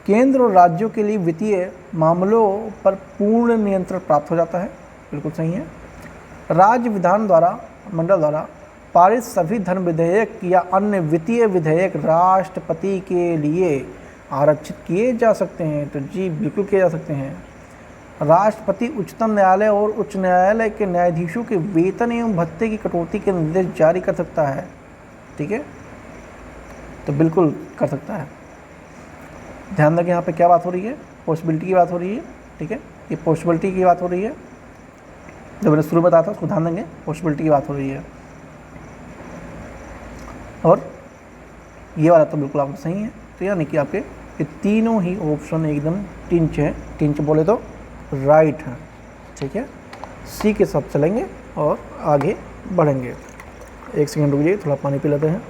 केंद्र और राज्यों के लिए वित्तीय मामलों पर पूर्ण नियंत्रण प्राप्त हो जाता है, बिल्कुल सही है। राज्य विधान द्वारा, मंडल द्वारा पारित सभी धन विधेयक या अन्य वित्तीय विधेयक राष्ट्रपति के लिए आरक्षित किए जा सकते हैं। तो जी बिल्कुल किए जा सकते हैं। राष्ट्रपति उच्चतम न्यायालय और उच्च न्यायालय के न्यायाधीशों के वेतन एवं भत्ते की कटौती के निर्देश जारी कर सकता है, ठीक है, तो बिल्कुल कर सकता है। ध्यान रखें, यहाँ पे क्या बात हो रही है, पॉसिबिलिटी की बात हो रही है, ठीक है, ये पॉसिबिलिटी की बात हो रही है। जब मैंने शुरू बताया था उसको ध्यान देंगे, पॉसिबिलिटी की बात हो रही है। और ये वाला तो बिल्कुल आपको सही है। तो यानी कि आपके ये तीनों ही ऑप्शन एकदम टिंच है, टिंच बोले तो राइट है, ठीक है। सी के साथ चलेंगे और आगे बढ़ेंगे। एक सेकंड रुकिए, थोड़ा पानी पी लेते हैं।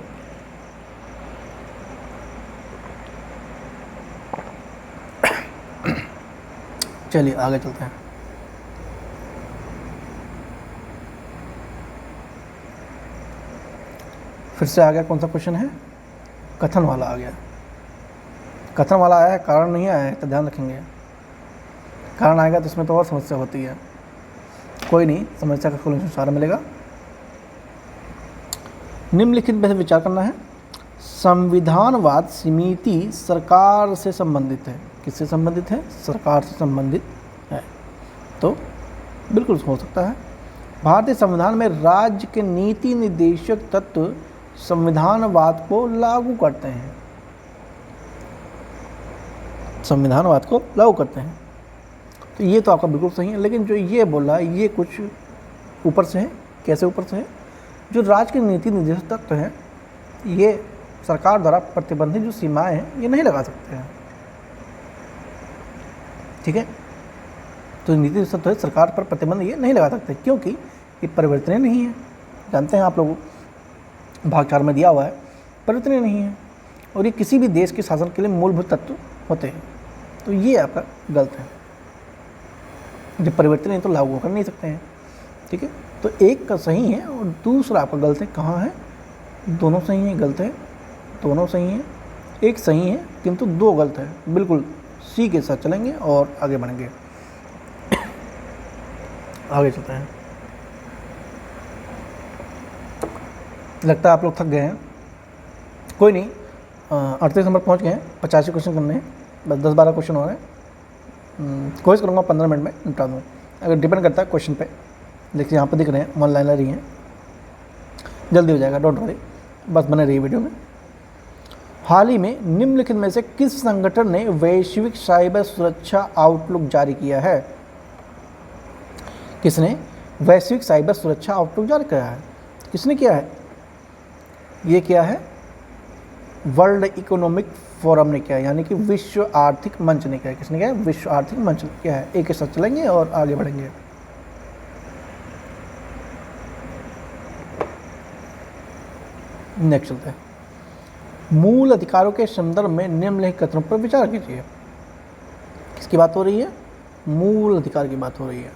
चलिए आगे चलते हैं। फिर से आ गया, कौन सा क्वेश्चन है? कथन वाला आ गया। कथन वाला आया है, कारण नहीं आया है, तो ध्यान रखेंगे। कारण आएगा तो इसमें तो और समस्या होती है। कोई नहीं, समस्या का सोल्यूशन सारा मिलेगा। निम्नलिखित में से विचार करना है। संविधानवाद समिति सरकार से संबंधित है। किससे संबंधित है? सरकार से संबंधित है। तो बिल्कुल हो सकता है। भारतीय संविधान में राज्य के नीति निर्देशक तत्व संविधानवाद को लागू करते हैं। संविधानवाद को लागू करते हैं, तो ये तो आपका बिल्कुल सही है। लेकिन जो ये बोला है ये कुछ ऊपर से है। कैसे ऊपर से है? जो राज्य के नीति निर्देशक तत्व हैं, ये सरकार द्वारा प्रतिबंधित जो सीमाएं हैं, ये नहीं लगा सकते हैं। ठीक है, तो नीति निर्देशक तत्व है, सरकार पर प्रतिबंध ये नहीं लगा सकते, क्योंकि ये परिवर्तनीय नहीं है। जानते हैं आप लोग, भाग 4 में दिया हुआ है, परिवर्तनीय नहीं है, और ये किसी भी देश के शासन के लिए मूलभूत तत्व होते हैं। तो ये आपका गलत है। जब परिवर्तन है तो लागू कर नहीं सकते हैं। ठीक है, तो एक का सही है और दूसरा आपका गलत है। कहाँ है? दोनों सही हैं, गलत है। दोनों सही हैं, एक सही है किंतु दो गलत है। बिल्कुल सी के साथ चलेंगे और आगे बढ़ेंगे। आगे चलते हैं। लगता है आप लोग थक गए हैं। कोई नहीं, 38 नंबर पहुँच गए हैं। 85 क्वेश्चन करने हैं, बस 10-12 क्वेश्चन हो रहे हैं। कोशिश करूँगा 15 मिनट में निपटा दूँ, अगर डिपेंड करता है क्वेश्चन पे। देखिए यहाँ पे दिख रहे हैं, वन लाइनर ही हैं, जल्दी हो जाएगा, डोंट वरी, बस बने रहिए वीडियो में। हाल ही में निम्नलिखित में से किस संगठन ने वैश्विक साइबर सुरक्षा आउटलुक जारी किया है? किसने वैश्विक साइबर सुरक्षा आउटलुक जारी किया है? किसने किया है? ये किया है वर्ल्ड इकोनॉमिक फोरम ने किया है, यानी कि विश्व आर्थिक मंच ने किया है। किसने किया है? विश्व आर्थिक मंच ने किया है। एक के साथ चलेंगे और आगे बढ़ेंगे। नेक्स्ट चलते हैं। मूल अधिकारों के संदर्भ में निम्नलिखित कथनों पर विचार कीजिए। किसकी बात हो रही है? मूल अधिकार की बात हो रही है।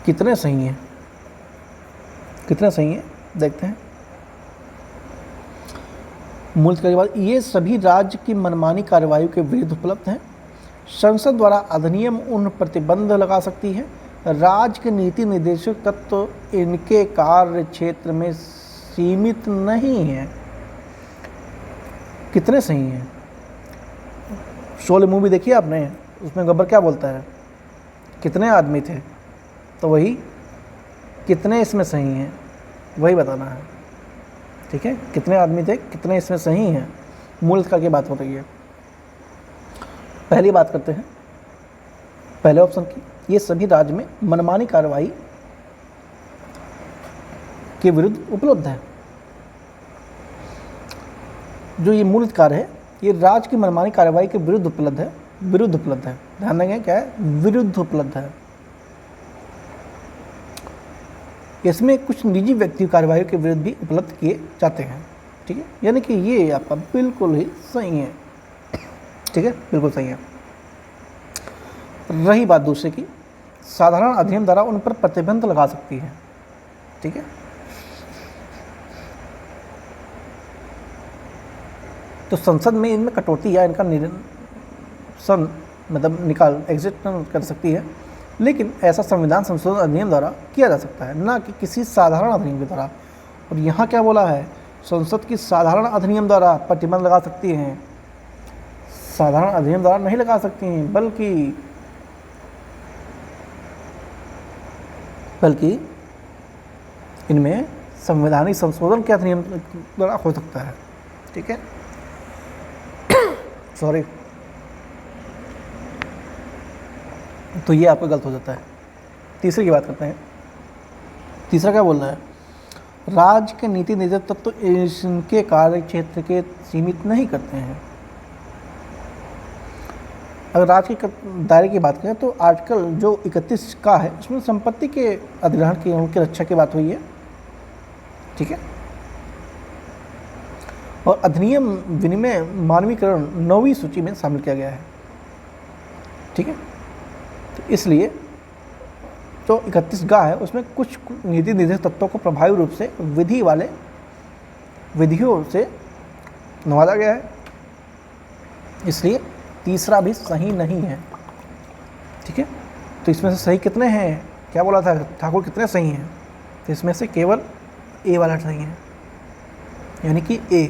कितने सही हैं? कितने सही हैं देखते हैं। मूल अधिकार के बाद, ये सभी राज्य की मनमानी कार्रवाई के विरुद्ध उपलब्ध हैं। संसद द्वारा अधिनियम उन प्रतिबंध लगा सकती है। राज्य के नीति निर्देशक तत्व इनके कार्य क्षेत्र में सीमित नहीं है। कितने सही हैं? शोले मूवी देखी आपने? उसमें गब्बर क्या बोलता है? कितने आदमी थे? तो वही कितने इसमें सही हैं वही बताना है। ठीक है, कितने आदमी थे, कितने इसमें सही हैं, मूल अधिकार की बात हो रही है। पहली बात करते हैं पहले ऑप्शन की। ये सभी राज्य में मनमानी कार्रवाई के विरुद्ध उपलब्ध है। जो ये मूल अधिकार है, ये राज्य की मनमानी कार्रवाई के विरुद्ध उपलब्ध है। विरुद्ध उपलब्ध है, ध्यान देंगे क्या है? विरुद्ध उपलब्ध है। इसमें कुछ निजी व्यक्ति कार्रवाई के विरुद्ध भी उपलब्ध किए जाते हैं। ठीक है, यानी कि ये आपका बिल्कुल ही सही है। ठीक है, बिल्कुल सही है। रही बात दूसरे की, साधारण अधिनियम द्वारा उन पर प्रतिबंध लगा सकती है। ठीक है, तो संसद में इनमें कटौती या इनका निरसन मतलब निकाल एग्जिट कर सकती है, लेकिन ऐसा संविधान संशोधन अधिनियम द्वारा किया जा सकता है, ना कि किसी साधारण अधिनियम के द्वारा। और यहाँ क्या बोला है? संसद की साधारण अधिनियम द्वारा प्रतिबंध लगा सकती हैं। साधारण अधिनियम द्वारा नहीं लगा सकती हैं, बल्कि इनमें संवैधानिक संशोधन के अधिनियम द्वारा हो सकता है। ठीक है, सॉरी, तो ये आपका गलत हो जाता है। तीसरे की बात करते हैं। तीसरा क्या बोल रहा है? राज्य के नीति निर्देशक तत्व तो इनके कार्य क्षेत्र के सीमित नहीं करते हैं। अगर राज्य के दायरे की बात करें तो आर्टिकल जो 31 का है उसमें संपत्ति के अधिग्रहण की रक्षा की बात हुई है। ठीक है, और अधिनियम विनिमय मानवीकरण 9वीं सूची में शामिल किया गया है। ठीक है, तो इसलिए जो 31 गा है उसमें कुछ नीति निर्देशक तत्वों को प्रभावी रूप से विधियों से नवाजा गया है, इसलिए तीसरा भी सही नहीं है। ठीक है, तो इसमें से सही कितने हैं, क्या बोला था ठाकुर, कितने सही हैं? तो इसमें से केवल ए वाला सही है, यानी कि ए,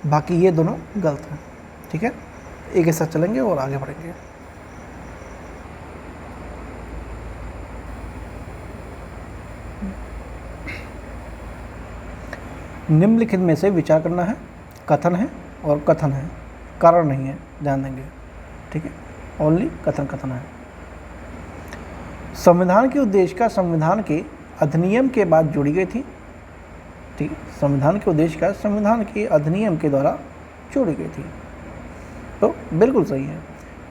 बाकी ये दोनों गलत हैं। ठीक है, ए के साथ चलेंगे और आगे बढ़ेंगे। निम्नलिखित में से विचार करना है, कथन है और कथन है, कारण नहीं है, ध्यान देंगे। ठीक है, ओनली कथन कथन है। संविधान की उद्देशिका संविधान के अधिनियम के बाद जोड़ी गई थी। ठीक है, संविधान की उद्देशिका संविधान के अधिनियम के द्वारा जोड़ी गई थी, तो बिल्कुल सही है।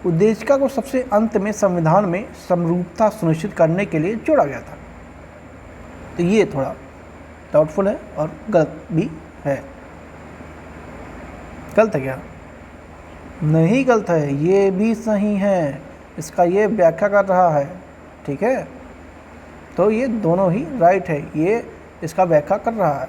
उद्देशिका को सबसे अंत में संविधान में समरूपता सुनिश्चित करने के लिए जोड़ा गया था, तो ये थोड़ा डाउटफुल है और गलत भी है। गलत है क्या? नहीं गलत है, ये भी सही है, इसका ये व्याख्या कर रहा है। ठीक है, तो ये दोनों ही राइट है, ये इसका व्याख्या कर रहा है।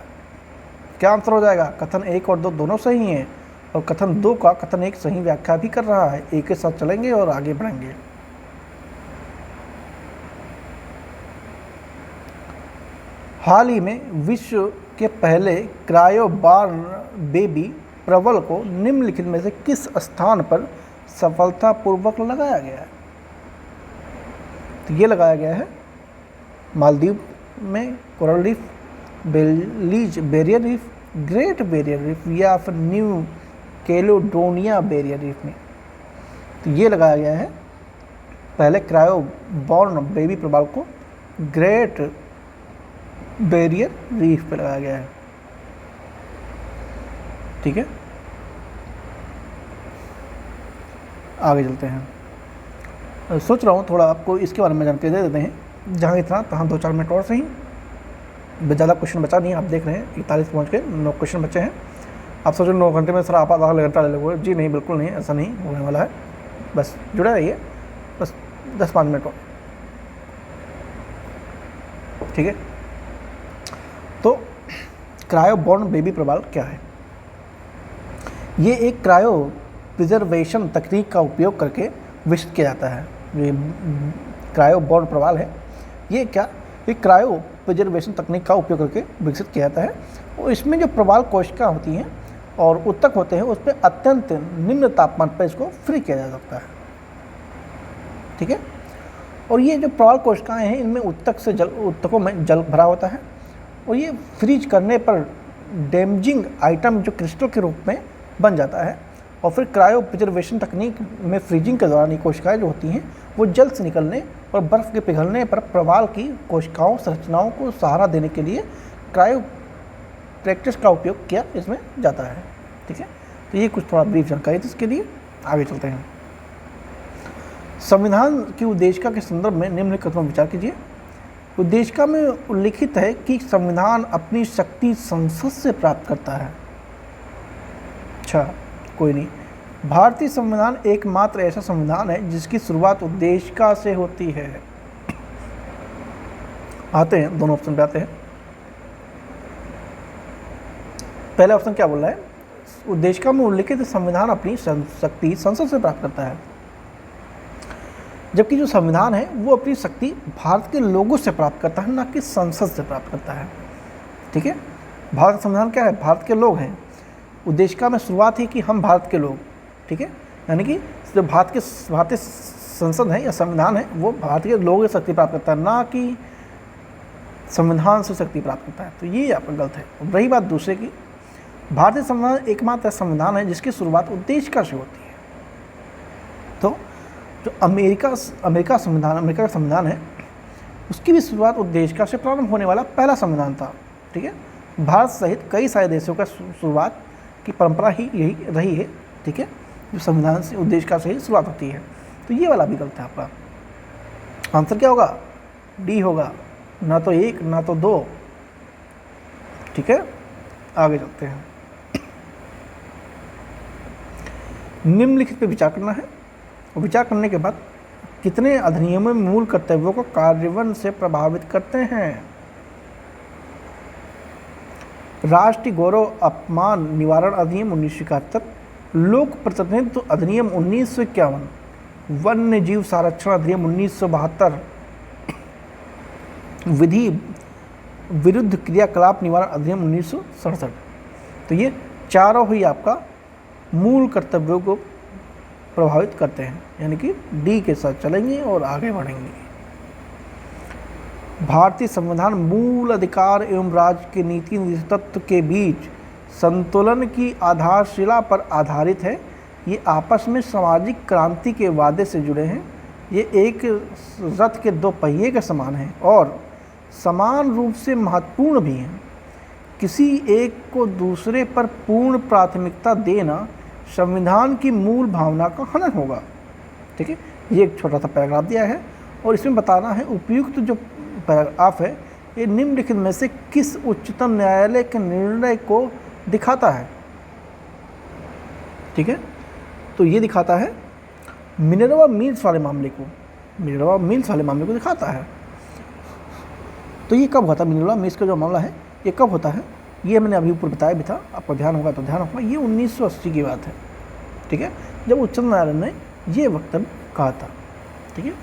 क्या आंसर हो जाएगा? कथन 1 और 2 दोनों सही हैं, और कथन 2 का कथन 1 सही व्याख्या भी कर रहा है। एक के साथ चलेंगे और आगे बढ़ेंगे। हाल ही में विश्व के पहले क्रायोबॉर्न बेबी प्रबल को निम्नलिखित में से किस स्थान पर सफलतापूर्वक लगाया गया है? तो ये लगाया गया है मालदीव में, coral reef, Belize barrier reef, great barrier reef या फिर न्यू कैलेडोनिया बैरियर रीफ में। तो ये लगाया गया है पहले क्रायोबॉर्न बेबी प्रबल को ग्रेट बैरियर रीफ पे लगाया गया है। ठीक है, आगे चलते हैं। सोच रहा हूँ थोड़ा आपको इसके बारे में जानकारी दे देते हैं, जहाँ इतना तहाँ 2-4 मिनट और सही, ज़्यादा क्वेश्चन बचा नहीं है। आप देख रहे हैं 41 पहुँच के 9 क्वेश्चन बचे हैं। आप सोचो 9 घंटे में सर आप आधा घंटा ले लोगे, जी नहीं, बिल्कुल नहीं, ऐसा नहीं होने वाला है। बस जुड़े रहिए, बस 10-5 मिनट और। ठीक है, तो क्रायोबॉर्न बेबी प्रबाल क्या है? ये एक क्रायो प्रिजर्वेशन तकनीक का उपयोग करके विकसित किया जाता है। ये क्रायोबॉर्न प्रबाल है, ये क्या, ये क्रायो प्रिजर्वेशन तकनीक का उपयोग करके विकसित किया जाता है। और इसमें जो प्रबाल कोशिका होती हैं और उत्तक होते हैं, उस पर अत्यंत निम्न तापमान पर इसको फ्री किया जा सकता है। ठीक है, और ये जो प्रबाल कोशिकाएँ हैं, इनमें उत्तकों में जल भरा होता है, और ये फ्रीज करने पर डैमेजिंग आइटम जो क्रिस्टल के रूप में बन जाता है। और फिर क्रायो प्रिजर्वेशन तकनीक में फ्रीजिंग के दौरान ये कोशिकाएँ जो होती हैं वो जल से निकलने और बर्फ़ के पिघलने पर प्रबाल की कोशिकाओं संरचनाओं को सहारा देने के लिए क्रायो प्रैक्टिस का उपयोग किया इसमें जाता है। ठीक है, तो ये कुछ थोड़ा ब्रीफ जानकारी थी इसके लिए। आगे चलते हैं। संविधान की उद्देशिका के संदर्भ में निम्नलिखित कथनों पर विचार कीजिए। उद्देशिका में उल्लिखित है कि संविधान अपनी शक्ति संसद से प्राप्त करता है। अच्छा, कोई नहीं, भारतीय संविधान एकमात्र ऐसा संविधान है जिसकी शुरुआत उद्देशिका से होती है। आते हैं, दोनों ऑप्शन पे आते हैं। पहला ऑप्शन क्या बोल रहा है? उद्देशिका में उल्लिखित संविधान अपनी शक्ति संसद से प्राप्त करता है, जबकि जो संविधान है वो अपनी शक्ति भारत के लोगों से प्राप्त करता है, ना कि संसद से प्राप्त करता है। ठीक है, भारत का संविधान क्या है? भारत के लोग हैं। उद्देशिका में शुरुआत है कि हम भारत के लोग। ठीक है, यानी कि जो भारतीय संसद है या संविधान है वो भारतीय लोगों से शक्ति प्राप्त करता है, ना कि संविधान से शक्ति प्राप्त करता है। तो ये आपका गलत है। रही बात दूसरे की, भारतीय संविधान एकमात्र संविधान है जिसकी शुरुआत उद्देशिका से होती है। तो जो अमेरिका का संविधान है उसकी भी शुरुआत उद्देशिका से प्रारंभ होने वाला पहला संविधान था। ठीक है, भारत सहित कई सारे देशों का शुरुआत की परंपरा ही यही रही है। ठीक है, जो संविधान से उद्देशिका से ही शुरुआत होती है। तो ये वाला भी गलत है आपका। आंसर क्या होगा? डी होगा, ना तो 1 ना तो 2। ठीक है, आगे चलते हैं। निम्नलिखित पे विचार करना है और विचार करने के बाद कितने अधिनियमों में मूल कर्तव्यों को कार्यान्वयन से प्रभावित करते हैं। राष्ट्रीय गौरव अपमान निवारण अधिनियम 1971, लोक प्रतिनिधित्व अधिनियम 1951, वन्य जीव संरक्षण अधिनियम 1972, विधि विरुद्ध क्रियाकलाप निवारण अधिनियम 1967। तो ये चारों ही आपका मूल कर्तव्यों को प्रभावित करते हैं, यानी कि डी के साथ चलेंगे और आगे बढ़ेंगे। भारतीय संविधान मूल अधिकार एवं राज्य के नीति तत्व के बीच संतुलन की आधारशिला पर आधारित है। ये आपस में सामाजिक क्रांति के वादे से जुड़े हैं। ये एक रथ के दो पहिए के समान हैं और समान रूप से महत्वपूर्ण भी हैं। किसी एक को दूसरे पर पूर्ण प्राथमिकता देना संविधान की मूल भावना का हनन होगा। ठीक है, ये एक छोटा सा पैराग्राफ दिया है और इसमें बताना है उपयुक्त जो पैराग्राफ है ये निम्नलिखित में से किस उच्चतम न्यायालय के निर्णय को दिखाता है। ठीक है, तो ये दिखाता है मिनर्वा मिल्स वाले मामले को, मिनर्वा मिल्स वाले मामले को दिखाता है। तो ये कब होता है? मिनर्वा मिल्स का जो मामला है ये कब होता है? ये मैंने अभी ऊपर बताया भी था, आपका ध्यान होगा तो ध्यान होगा। ये 1980 की बात है। ठीक है, जब उच्चतम न्यायालय ने ये वक्तव्य कहा था। ठीक है,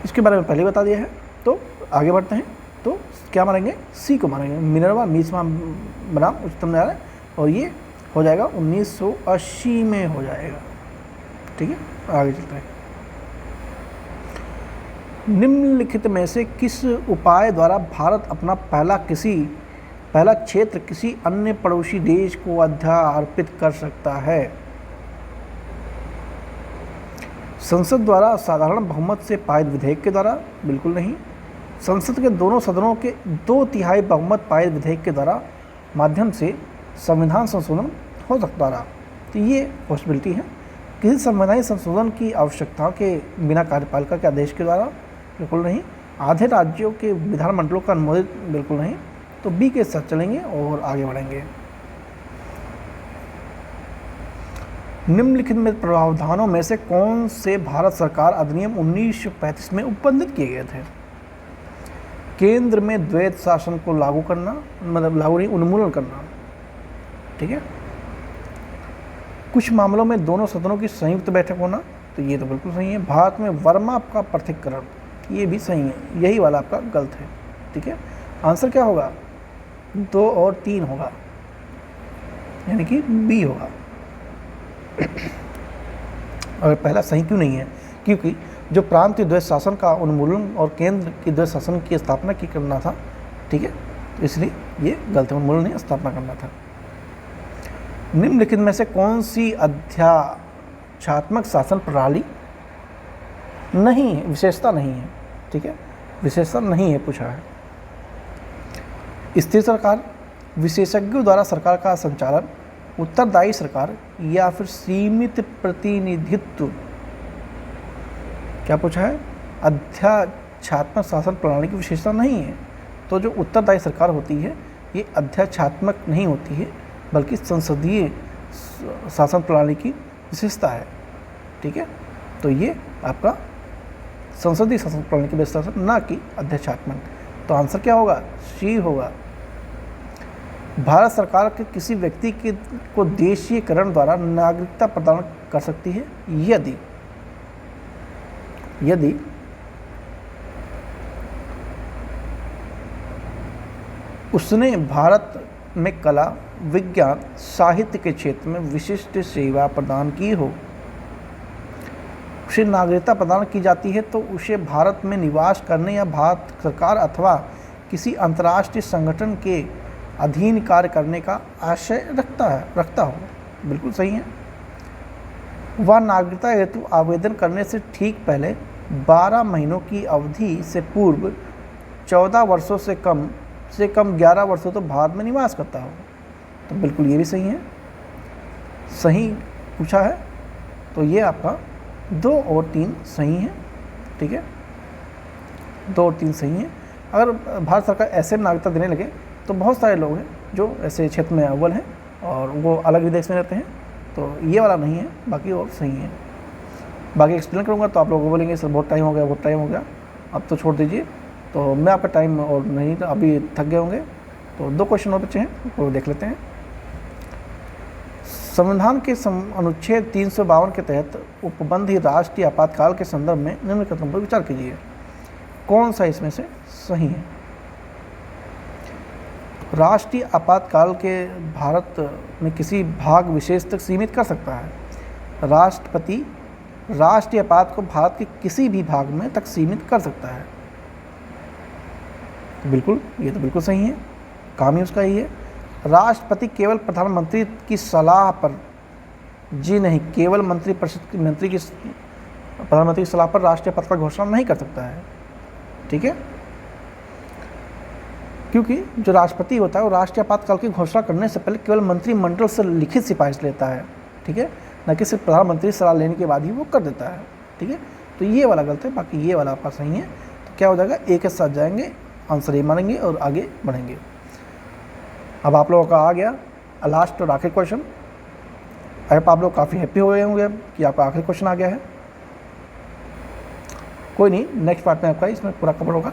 इसके बारे में पहले बता दिया है। तो आगे बढ़ते हैं। तो क्या मानेंगे? सी को मानेंगे, मिनर्वा मिल्स बनाम उच्चतम न्यायालय, और ये हो जाएगा 1980 में हो जाएगा। ठीक है, आगे चलते हैं। निम्नलिखित में से किस उपाय द्वारा भारत अपना पहला क्षेत्र किसी अन्य पड़ोसी देश को अध्यार्पित कर सकता है? संसद द्वारा साधारण बहुमत से पारित विधेयक के द्वारा? बिल्कुल नहीं। संसद के दोनों सदनों के 2/3 बहुमत पारित विधेयक के द्वारा माध्यम से संविधान संशोधन हो सकता रहा। तो ये पॉसिबिलिटी है। किसी संवैधानिक संशोधन की आवश्यकता के बिना कार्यपालिका के आदेश के द्वारा? बिल्कुल नहीं। आधे राज्यों के विधानमंडलों का अनुमोदित? बिल्कुल नहीं। तो बी के साथ चलेंगे और आगे बढ़ेंगे। निम्नलिखित में प्रावधानों में से कौन से भारत सरकार अधिनियम 1935 में उपबंधित किए गए थे? केंद्र में द्वैत शासन को लागू करना, मतलब लागू नहीं, उन्मूलन करना। ठीक है, कुछ मामलों में दोनों सदनों की संयुक्त बैठक होना, तो ये तो बिल्कुल सही है। भारत में वर्मा का पृथक्करण, ये भी सही है। यही वाला आपका गलत है। ठीक है, आंसर क्या होगा? 2 और 3 होगा, यानी कि बी होगा। और पहला सही क्यों नहीं है? क्योंकि जो प्रांतीय द्वैत शासन का उन्मूलन और केंद्र की द्वैत शासन की स्थापना की करना था। ठीक है, इसलिए ये गलत है, उन्मूलन नहीं, स्थापना करना था। निम्नलिखित में से कौन सी अध्यात्मक शासन प्रणाली नहीं है, विशेषता नहीं है? ठीक है, विशेषता नहीं है पूछा है। स्थिर सरकार, विशेषज्ञों द्वारा सरकार का संचालन, उत्तरदायी सरकार या फिर सीमित प्रतिनिधित्व? क्या पूछा है? अध्यात्मक शासन प्रणाली की विशेषता नहीं है। तो जो उत्तरदायी सरकार होती है ये अध्यात्मक नहीं होती है, बल्कि संसदीय शासन प्रणाली की विशेषता है। ठीक है, तो ये आपका संसदीय शासन प्रणाली की विशेषता है, ना कि अध्यात्मक। तो आंसर क्या होगा? सी होगा। भारत सरकार के किसी व्यक्ति को देशीयकरण द्वारा नागरिकता प्रदान कर सकती है यदि उसने भारत में कला, विज्ञान, साहित्य के क्षेत्र में विशिष्ट सेवा प्रदान की हो। उसे नागरिकता प्रदान की जाती है तो उसे भारत में निवास करने या भारत सरकार अथवा किसी अंतर्राष्ट्रीय संगठन के अधीन कार्य करने का आशय रखता हो। बिल्कुल सही है। वह नागरिकता हेतु आवेदन करने से ठीक पहले 12 महीनों की अवधि से पूर्व 14 वर्षों से कम 11 वर्षों तो भारत में निवास करता हो। तो बिल्कुल ये भी सही है, सही पूछा है। तो ये आपका 2 और 3 सही है। ठीक है, 2 और 3 सही है। अगर भारत सरकार ऐसे नागरिकता देने लगे तो बहुत सारे लोग हैं जो ऐसे क्षेत्र में अव्वल हैं और वो अलग विदेश में रहते हैं, तो ये वाला नहीं है, बाकी और सही है। बाकी एक्सप्लेन करूँगा तो आप लोग बोलेंगे सर बहुत टाइम हो गया, अब तो छोड़ दीजिए। तो मैं आपका टाइम और नहीं, तो अभी थक गए होंगे। तो 2 क्वेश्चन और बचे हैं, वो देख लेते हैं। संविधान के अनुच्छेद 352 के तहत उपबंधी राष्ट्रीय आपातकाल के संदर्भ में निम्नलिखित कथनों पर विचार कीजिए। कौन सा इसमें से सही है? राष्ट्रीय आपातकाल के भारत में किसी भाग विशेष तक सीमित कर सकता है। राष्ट्रपति राष्ट्रीय आपात को भारत के किसी भी भाग में तक सीमित कर सकता है। बिल्कुल, ये तो बिल्कुल सही है, काम ही उसका ही है। राष्ट्रपति केवल प्रधानमंत्री की सलाह पर, जी नहीं, केवल प्रधानमंत्री की सलाह पर राष्ट्रीय आपात का घोषणा नहीं कर सकता है। ठीक है, क्योंकि जो राष्ट्रपति होता है वो राष्ट्रीय आपातकाल की घोषणा करने से पहले केवल मंत्रिमंडल से लिखित सिफारिश लेता है। ठीक है, न कि सिर्फ प्रधानमंत्री सलाह लेने के बाद ही वो कर देता है। ठीक है, तो ये वाला गलत है, बाकी ये वाला आपका सही है। तो क्या हो जाएगा, एक के साथ जाएंगे, आंसर ये मानेंगे और आगे बढ़ेंगे। अब आप लोगों का आ गया लास्ट और आखिरी क्वेश्चन। अब आप लोग काफ़ी हैप्पी हो गए होंगे कि आपका आखिरी क्वेश्चन आ गया है। कोई नहीं, नेक्स्ट पार्ट में आपका इसमें पूरा कवर होगा।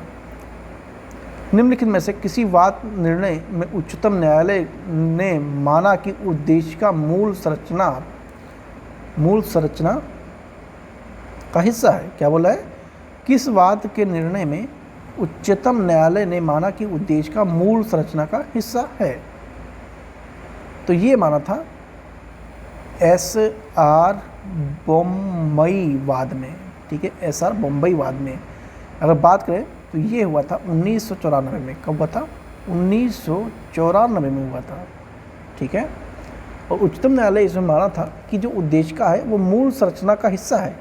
निम्नलिखित में से किसी वाद निर्णय में उच्चतम न्यायालय ने माना कि उद्देश्य का मूल संरचना का हिस्सा है। क्या बोला है? किस वाद के निर्णय में उच्चतम न्यायालय ने माना कि उद्देश्य का मूल संरचना का हिस्सा है? तो ये माना था SR बम्बई वाद में। ठीक है, SR बम्बई वाद में अगर बात करें तो ये हुआ था 1994 में। कब हुआ था? 1994 में हुआ था। ठीक है, और उच्चतम न्यायालय इसमें माना था कि जो उद्देश्य का है वो मूल संरचना का हिस्सा है।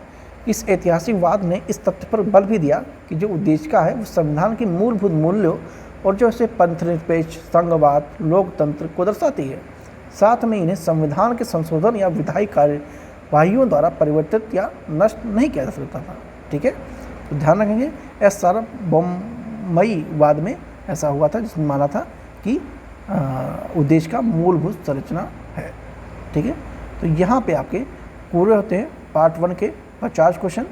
इस ऐतिहासिक वाद ने इस तथ्य पर बल भी दिया कि जो उद्देश्य का है वो संविधान की मूलभूत मूल्यों और जो ऐसे पंथनिरपेक्ष, संघवाद, लोकतंत्र को दर्शाती है। साथ में इन्हें संविधान के संशोधन या विधायी कार्यवाहियों द्वारा परिवर्तित या नष्ट नहीं किया जा सकता था। ठीक है, तो ध्यान रखेंगे SR बम्बई वाद में ऐसा हुआ था जिसमें माना था कि उद्देश्य का मूलभूत संरचना है। ठीक है, तो यहाँ पे आपके पूरे होते हैं पार्ट 1 के 50 क्वेश्चन।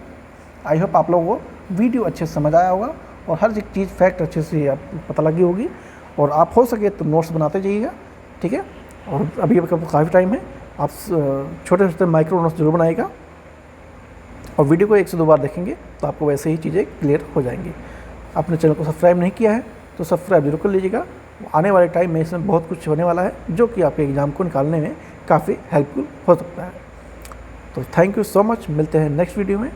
आई होप आप लोगों को वीडियो अच्छे से समझ आया होगा और हर एक चीज़ फैक्ट अच्छे से आप पता लगी होगी, और आप हो सके तो नोट्स बनाते जाइएगा। ठीक है, और अभी काफ़ी टाइम है, आप छोटे छोटे माइक्रो नोट्स जरूर बनाइएगा और वीडियो को 1 से 2 बार देखेंगे तो आपको वैसे ही चीज़ें क्लियर हो जाएंगी। आपने चैनल को सब्सक्राइब नहीं किया है तो सब्सक्राइब जरूर कर लीजिएगा। आने वाले टाइम में इसमें बहुत कुछ होने वाला है जो कि आपके एग्ज़ाम को निकालने में काफ़ी हेल्पफुल हो सकता है। तो थैंक यू सो मच, मिलते हैं नेक्स्ट वीडियो में।